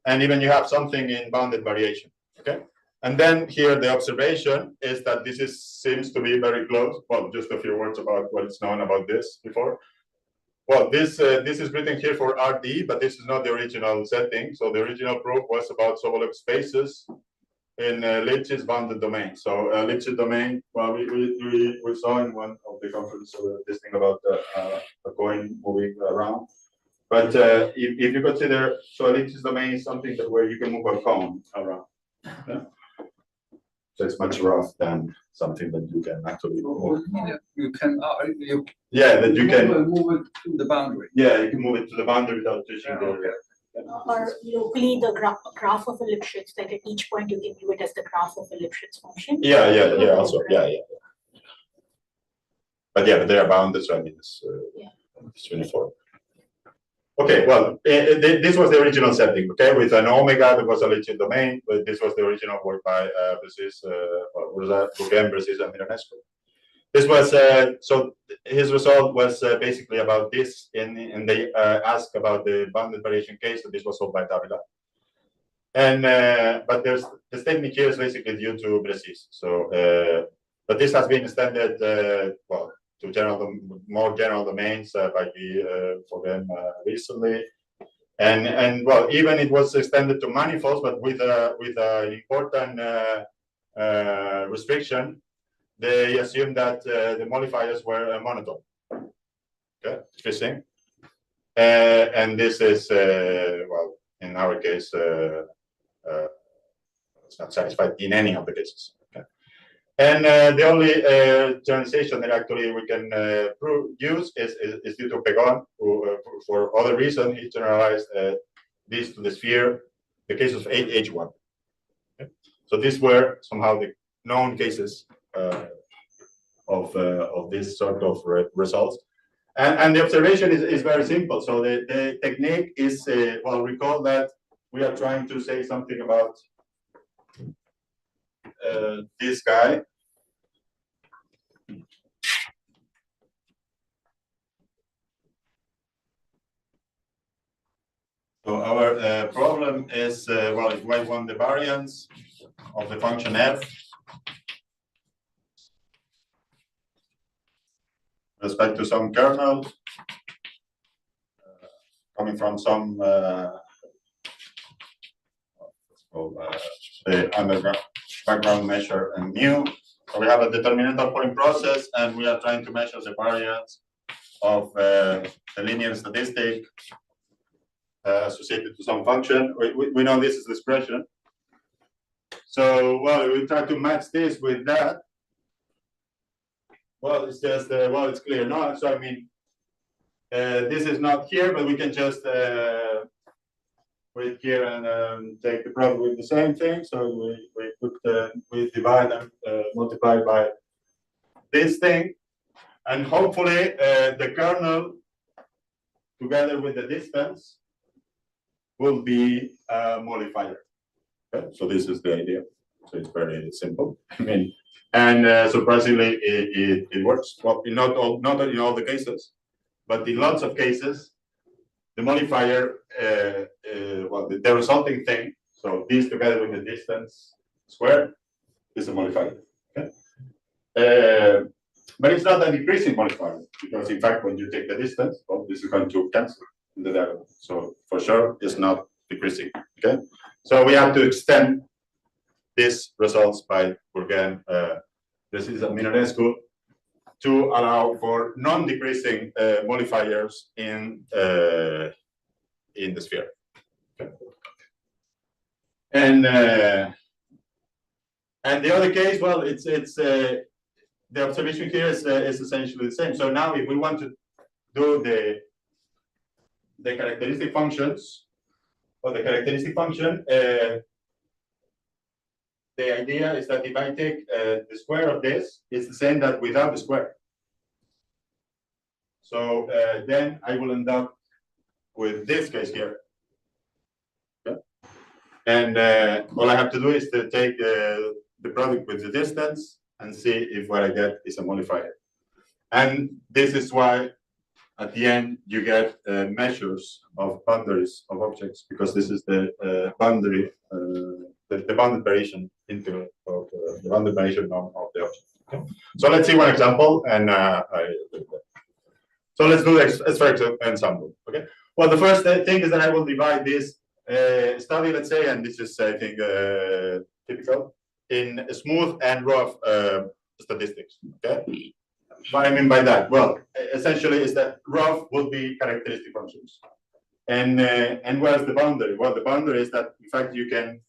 S1: and even you have something in bounded variation. Okay, and then here the observation is that this seems to be very close. Well, just a few words about what is known about this before. Well, this is written here for RD, but this is not the original setting. So the original proof was about Sobolev spaces in Lipschitz bounded domain. So Lipschitz domain, well, we saw in one of the conferences this thing about a coin moving around. But if you consider, so Lipschitz domain is something where you can move a cone around. Yeah? So it's much rough than something that you can actually move.
S5: You can,
S1: Yeah, that you can
S5: move it to the boundary.
S1: Yeah, you can move it to the boundary without touching the.
S2: Or locally the graph of a Lipschitz, like at each point you can view it as the graph of a Lipschitz function.
S1: Yeah. Also, yeah. But yeah, but they are bounded, so I mean it's uniform. Okay, well, this was the original setting. Okay, with an omega, there was a Lipschitz domain, but this was the original work by Bresis, Gauguin, Bresis, and Mironescu. This was so his result was basically about this, and they asked about the bounded variation case. So this was solved by Davila, and but this technique here is basically due to Bresis. So, but this has been extended well to more general domains by for them recently, and well, even it was extended to manifolds, but with an important restriction. They assumed that the modifiers were monotone. Okay, interesting. And this is, well, in our case, it's not satisfied in any of the cases. Okay. And the only generalization that actually we can use is due to Pegon, who, for other reason, he generalized this to the sphere, the case of H1. Okay. So these were somehow the known cases of this sort of results, and the observation is very simple. So the technique is well, recall that we are trying to say something about this guy. So our problem is, well, if we want the variance of the function f respect to some kernel coming from some the underground background measure and mu. So we have a determinant point process, and we are trying to measure the variance of the linear statistic associated to some function. We know this is the expression. So, well, we try to match this with that. Well, it's just, well, it's clear. No, so I mean, this is not here, but we can just wait here and take the product with the same thing. So we divide and multiply by this thing, and hopefully the kernel together with the distance will be a modifier. Okay? So this is the idea. So it's very simple. I mean, and surprisingly, it works. Well, not in all the cases, but in lots of cases, the modifier, well, the resulting thing. So this together with the distance squared is a modifier. Okay? But it's not a decreasing modifier, because in fact, when you take the distance, well, this is going to cancel in the diagonal. So for sure, it's not decreasing. Okay, so we have to extend these results by, again, this is a Minorescu, to allow for non-decreasing modifiers in the sphere. Okay. And the other case, well, it's the observation here is essentially the same. So now, if we want to do the characteristic functions, or the characteristic function, the idea is that if I take the square of this, it's the same that without the square. So then I will end up with this case here. Okay. And all I have to do is to take the product with the distance and see if what I get is a modifier. And this is why at the end you get measures of boundaries of objects, because this is the boundary, the bounded variation into the bounded variation of the object. Okay. So let's see one example, and so let's do the spherical ensemble. Okay. Well, the first thing is that I will divide this study, let's say, and this is, I think, typical, in smooth and rough statistics. Okay. What I mean by that, well, essentially is that rough will be characteristic functions, and where's the boundary? Well, the boundary is that in fact you can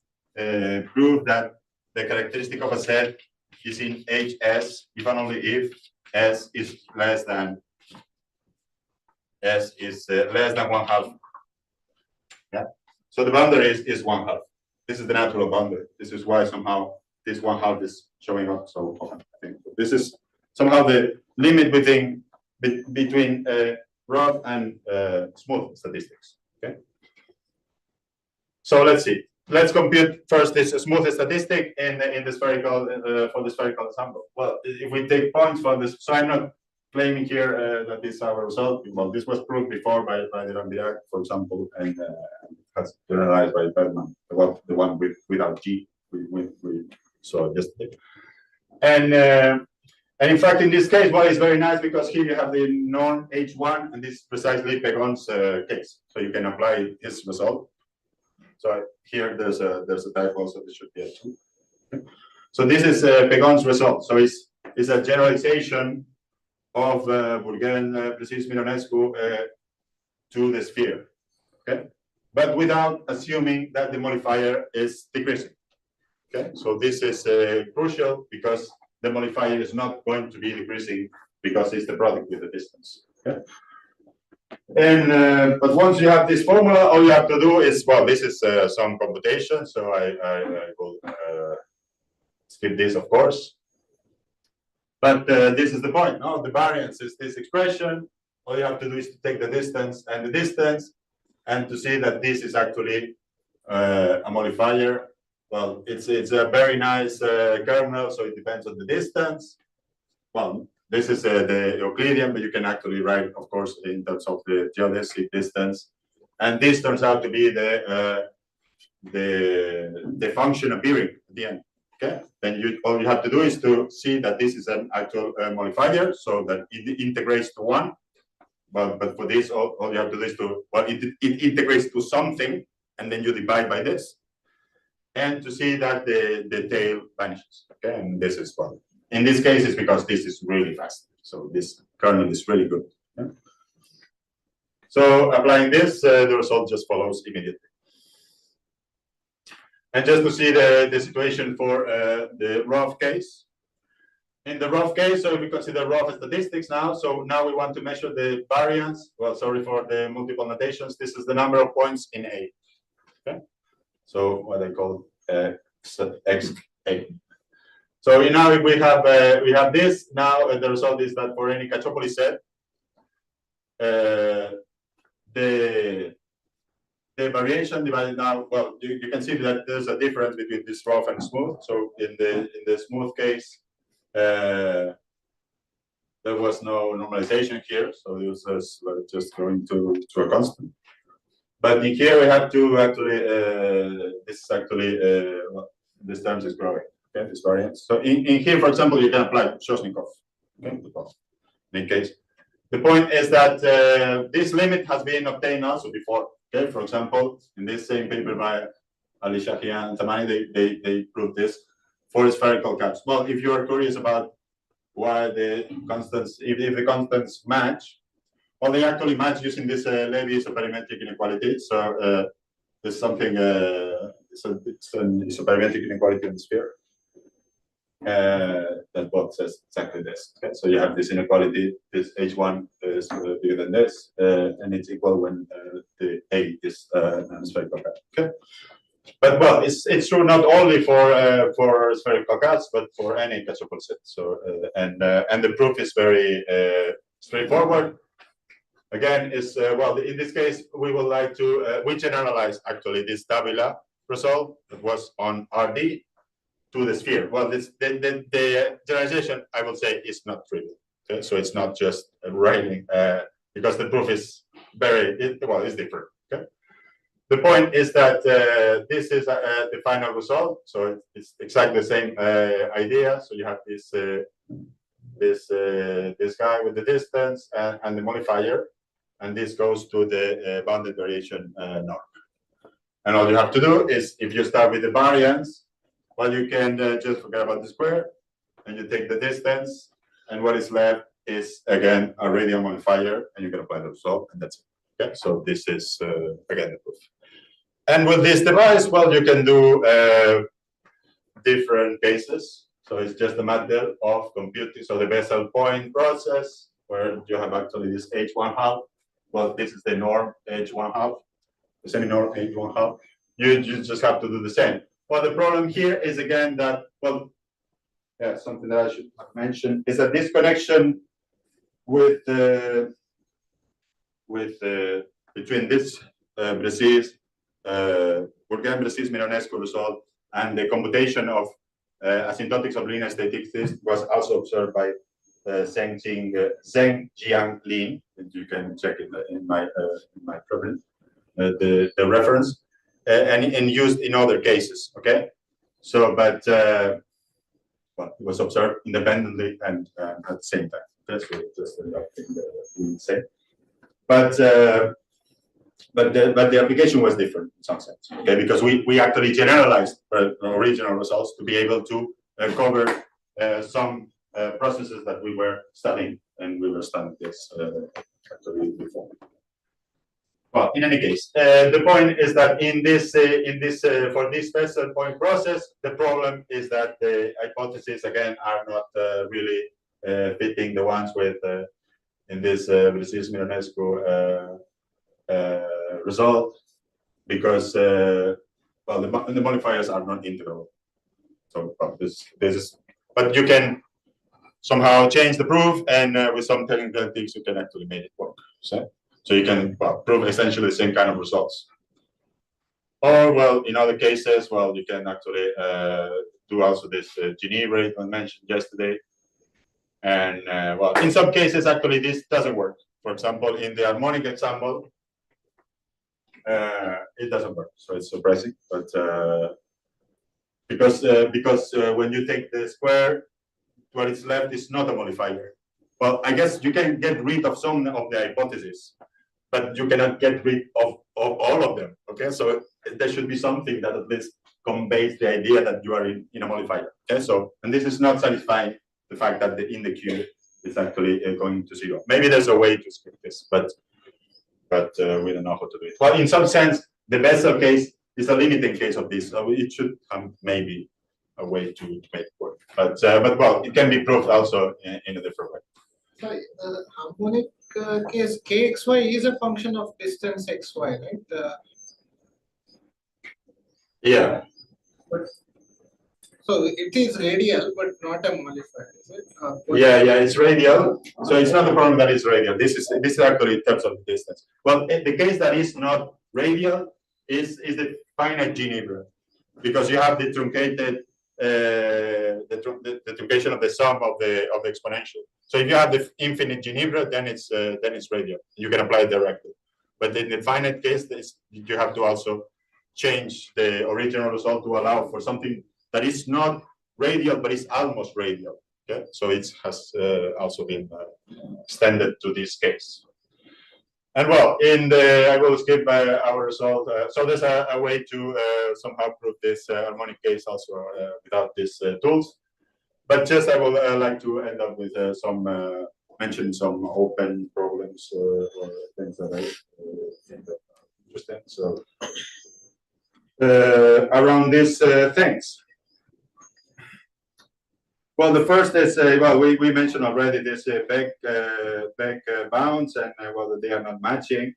S1: prove that the characteristic of a set is in HS if and only if S is less than 1/2. Yeah. So the boundary is 1/2. This is the natural boundary. This is why somehow this 1/2 is showing up so often. I think this is somehow the limit between rough and smooth statistics. Okay. So let's see. Let's compute first this smooth statistic in the spherical for the spherical ensemble. Well, if we take points for this, so I'm not claiming here that this is our result. Well, this was proved before by the Rambirac, for example, and has generalized by Bergman, the one without G we saw yesterday. And in fact, in this case, well, it's very nice because here you have the norm H1, and this is precisely Pegon's case. So you can apply his result. So here there's a typo, so this should be a 2. So this is Pegon's result. So it's a generalization of Bourgain, Precis, Mironescu to the sphere. Okay, but without assuming that the modifier is decreasing. Okay, so this is crucial because the modifier is not going to be decreasing because it's the product with the distance. Okay. And but once you have this formula, all you have to do is, well, this is some computation, so I will skip this, of course. But this is the point. No, the variance is this expression. All you have to do is to take the distance, and to see that this is actually a modifier. Well, it's a very nice kernel, so it depends on the distance. Well, this is the Euclidean, but you can actually write, of course, in terms of the geodesic distance. And this turns out to be the function appearing at the end. Okay, then all you have to do is to see that this is an actual modifier, so that it integrates to one. But for this, all you have to do is it integrates to something, and then you divide by this, and to see that the tail vanishes. Okay, and this is well. In this case, it's because this is really fast. So this kernel is really good. Okay? So applying this, the result just follows immediately. And just to see the situation for the rough case. In the rough case, so if we consider rough statistics now, so now we want to measure the variance. Well, sorry for the multiple notations. This is the number of points in A. Okay, so what I call XA. So now if we have this now, the result is that for any Caccioppoli set, the variation divided now, well, you can see that there's a difference between this rough and smooth. So in the smooth case, there was no normalization here, so it was just going to a constant. But in here we have to actually, this is actually, this terms is growing. Okay, this variance. So in here, for example, you can apply Shosnikov. Okay, in case. The point is that this limit has been obtained also before. Okay, for example, in this same paper by Ali Shahi and Tamani, they proved this for spherical caps. Well, if you are curious about why the constants, if the constants match, well, they actually match using this Levy isoperimetric inequality. So there's something, it's an isoperimetric inequality in the sphere. That both says exactly this. Okay? So you have this inequality, this H1 is bigger than this, and it's equal when the A is spherical cap. Okay, but well, it's true not only for spherical caps, but for any Caccioppoli set. So and the proof is very straightforward. Again, is well, in this case, we would like to we generalize actually this tabula result that was on RD to the sphere. Well, the generalization, I will say, is not trivial. Okay? So it's not just writing because the proof is it's different. Okay? The point is that this is the final result. So it's exactly the same idea. So you have this this guy with the distance and the modifier, and this goes to the bounded variation norm. And all you have to do is, if you start with the variance, well, you can just forget about the square, and you take the distance, and what is left is, again, a radial modifier, and you can apply the result, and that's it. Okay, so this is, again, the proof. And with this device, well, you can do different cases. So it's just a matter of computing. So the Bessel point process, where you have actually this H1 half. Well, this is the norm H1 half, the semi-norm H1 half. You just have to do the same. Well, the problem here is again that, well, yeah, something that I should have mentioned is that this connection with between this Bresis, Bourgain-Bresis Mironescu result and the computation of asymptotics of linear statistics was also observed by Zheng-Jiang Lin. You can check it in my preference, the reference. And used in other cases, okay? So, but well, it was observed independently and at the same time. That's what just the same. But the application was different in some sense, okay? Because we actually generalized original results to be able to cover some processes that we were studying, and we were studying this actually before. Well, in any case, the point is that in this for this Bessel point process, the problem is that the hypotheses again are not really fitting the ones with in this Bresis Mironescu result, because well, the modifiers are not integral. So well, this is, but you can somehow change the proof, and with some technical things you can actually make it work. So you can prove essentially the same kind of results. Or, well, in other cases, well, you can actually do also this Geneva rate I mentioned yesterday. And, well, in some cases, actually, this doesn't work. For example, in the harmonic example, it doesn't work. So it's surprising, but because when you take the square, what is left is not a modifier. Well, I guess you can get rid of some of the hypotheses, but you cannot get rid of all of them. Okay, so there should be something that at least conveys the idea that you are in a modifier. Okay, so and this is not satisfying the fact that in the Q is actually going to 0. Maybe there's a way to script this, but we don't know how to do it. Well, in some sense, the Bessel case is a limiting case of this, so it should maybe a way to make it work. But well, it can be proved also in a different way.
S4: So harmonic case kxy is a function of distance xy, right?
S1: Yeah.
S4: So it is radial, but not a modifier, is it?
S1: Yeah, it's radial. So it's not the problem that it's radial. This is actually in terms of the distance. Well, the case that is not radial is the finite Ginebra, because you have the truncated the truncation of the sum of the exponential. So if you have the infinite Ginebra, then it's radial. You can apply it directly. But in the finite case, you have to also change the original result to allow for something that is not radial, but is almost radial. Okay, so it has also been extended to this case. And well, I will skip our result. So there's a way to somehow prove this harmonic case also without these tools. But just I will like to end up with mention some open problems or things that I think that are interesting. So around these things. Well, the first is well, we mentioned already this back bounds, and well, they are not matching,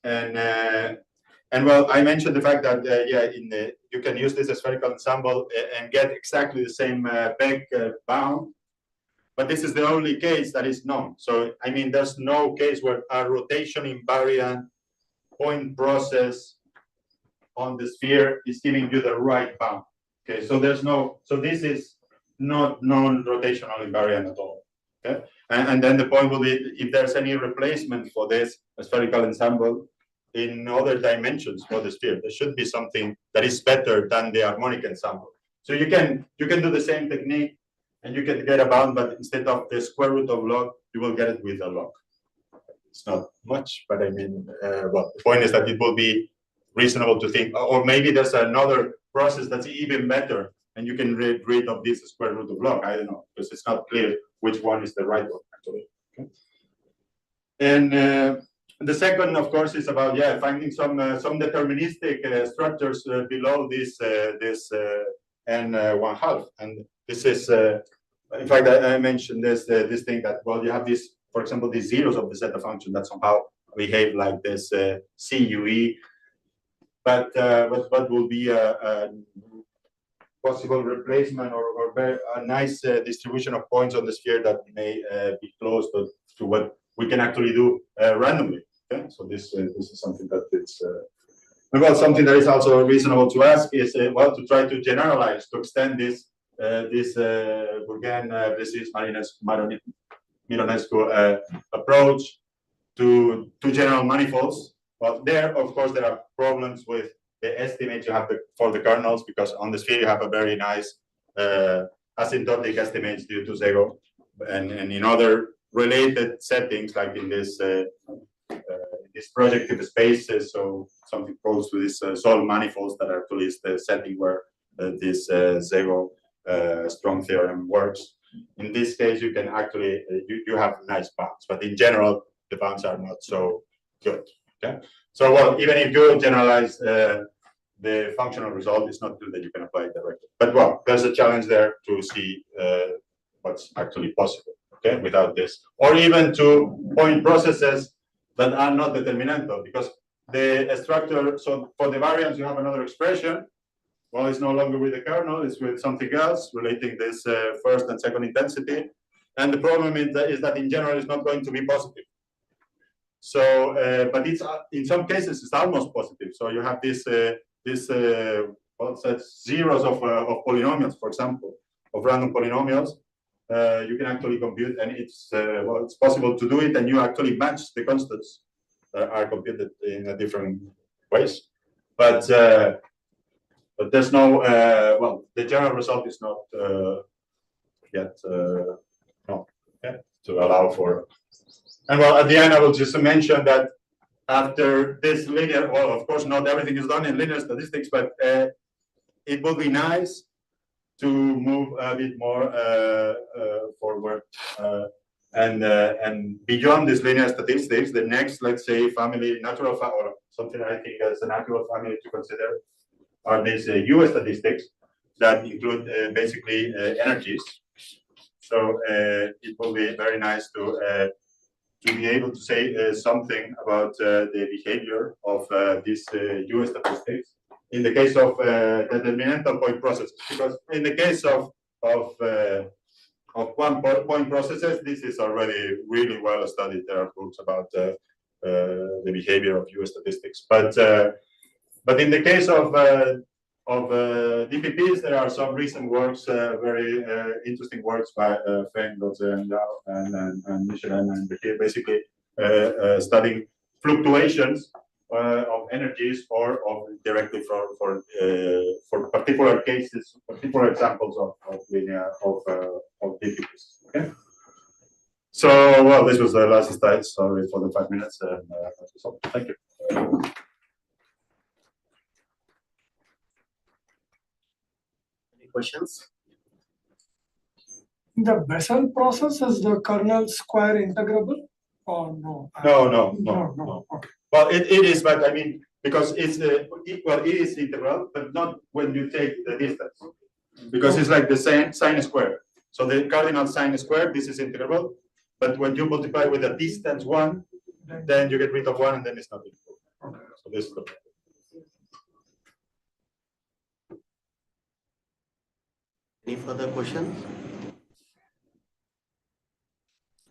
S1: and well, I mentioned the fact that yeah, you can use this spherical ensemble and get exactly the same back bound, but this is the only case that is known. So I mean, there's no case where a rotation invariant point process on the sphere is giving you the right bound. Okay, so there's no, so this is not non-rotational invariant at all. Okay, and then the point will be if there's any replacement for this spherical ensemble in other dimensions for the sphere, there should be something that is better than the harmonic ensemble. So you can do the same technique and you can get a bound, but instead of the square root of log, you will get it with a log. It's not much, but I mean, well, the point is that it will be reasonable to think, or maybe there's another process that's even better, and you can get rid of this square root of log. I don't know, because it's not clear which one is the right one, actually. Okay. And the second, of course, is about finding some deterministic structures below this n1/2, and this is in fact I mentioned this thing that, well, you have this, for example, these zeros of the zeta function that somehow behave like this CUE, but what will be a possible replacement or a nice distribution of points on the sphere that may be close to what we can actually do randomly. Okay, so this is something that it's well, something that is also reasonable to ask is well, to try to generalize, to extend this Bourgain, Mironescu approach to general manifolds. Well, there, of course, there are problems with the estimate you have for the kernels, because on the sphere you have a very nice asymptotic estimates due to zero, and in other related settings, like in this projective spaces, so something close to this solved manifolds that actually is the setting where this zero strong theorem works. In this case, you can actually you have nice bounds, but in general the bounds are not so good. Okay, so well, even if you generalize the functional result, it's not good that you can apply it directly. But well, there's a challenge there to see what's actually possible. Okay, without this, or even to point processes that are not determinantal, because the structure. So for the variance, you have another expression. Well, it's no longer with the kernel; it's with something else relating this first and second intensity. And the problem is that in general, it's not going to be positive. So, but it's in some cases it's almost positive. So you have this this such zeros of polynomials, for example, of random polynomials, you can actually compute, and it's possible to do it, and you actually match the constants that are computed in a different ways. But there's no the general result is not yet to allow for. And well, at the end, I will just mention that after this linear, well, of course, not everything is done in linear statistics, but it would be nice to move a bit more forward. And beyond this linear statistics, the next, let's say, family, natural family, or something I think as a natural family to consider, are these US statistics that include basically energies. So it will be very nice to be able to say something about the behavior of these US statistics in the case of determinantal point processes, because in the case of point processes, this is already really well studied. There are books about the behavior of US statistics, but in the case of DPPs, there are some recent works, very interesting works by Feng, and Michelin, and basically studying fluctuations of energies or directly for particular cases, particular examples of linear of DPPs. Okay. So, well, this was the last slide. Sorry for the 5 minutes. Thank you.
S7: Questions?
S3: The Bessel process is the kernel square integrable or no?
S1: No.
S3: Okay.
S1: Well, it is, but I mean, because it's it is integral, but not when you take the distance, because it's like the sine square. So the cardinal sine square, this is integrable, but when you multiply with a distance 1, then you get rid of 1, and then it's not integrable. Okay. So this is the.
S7: Any further questions?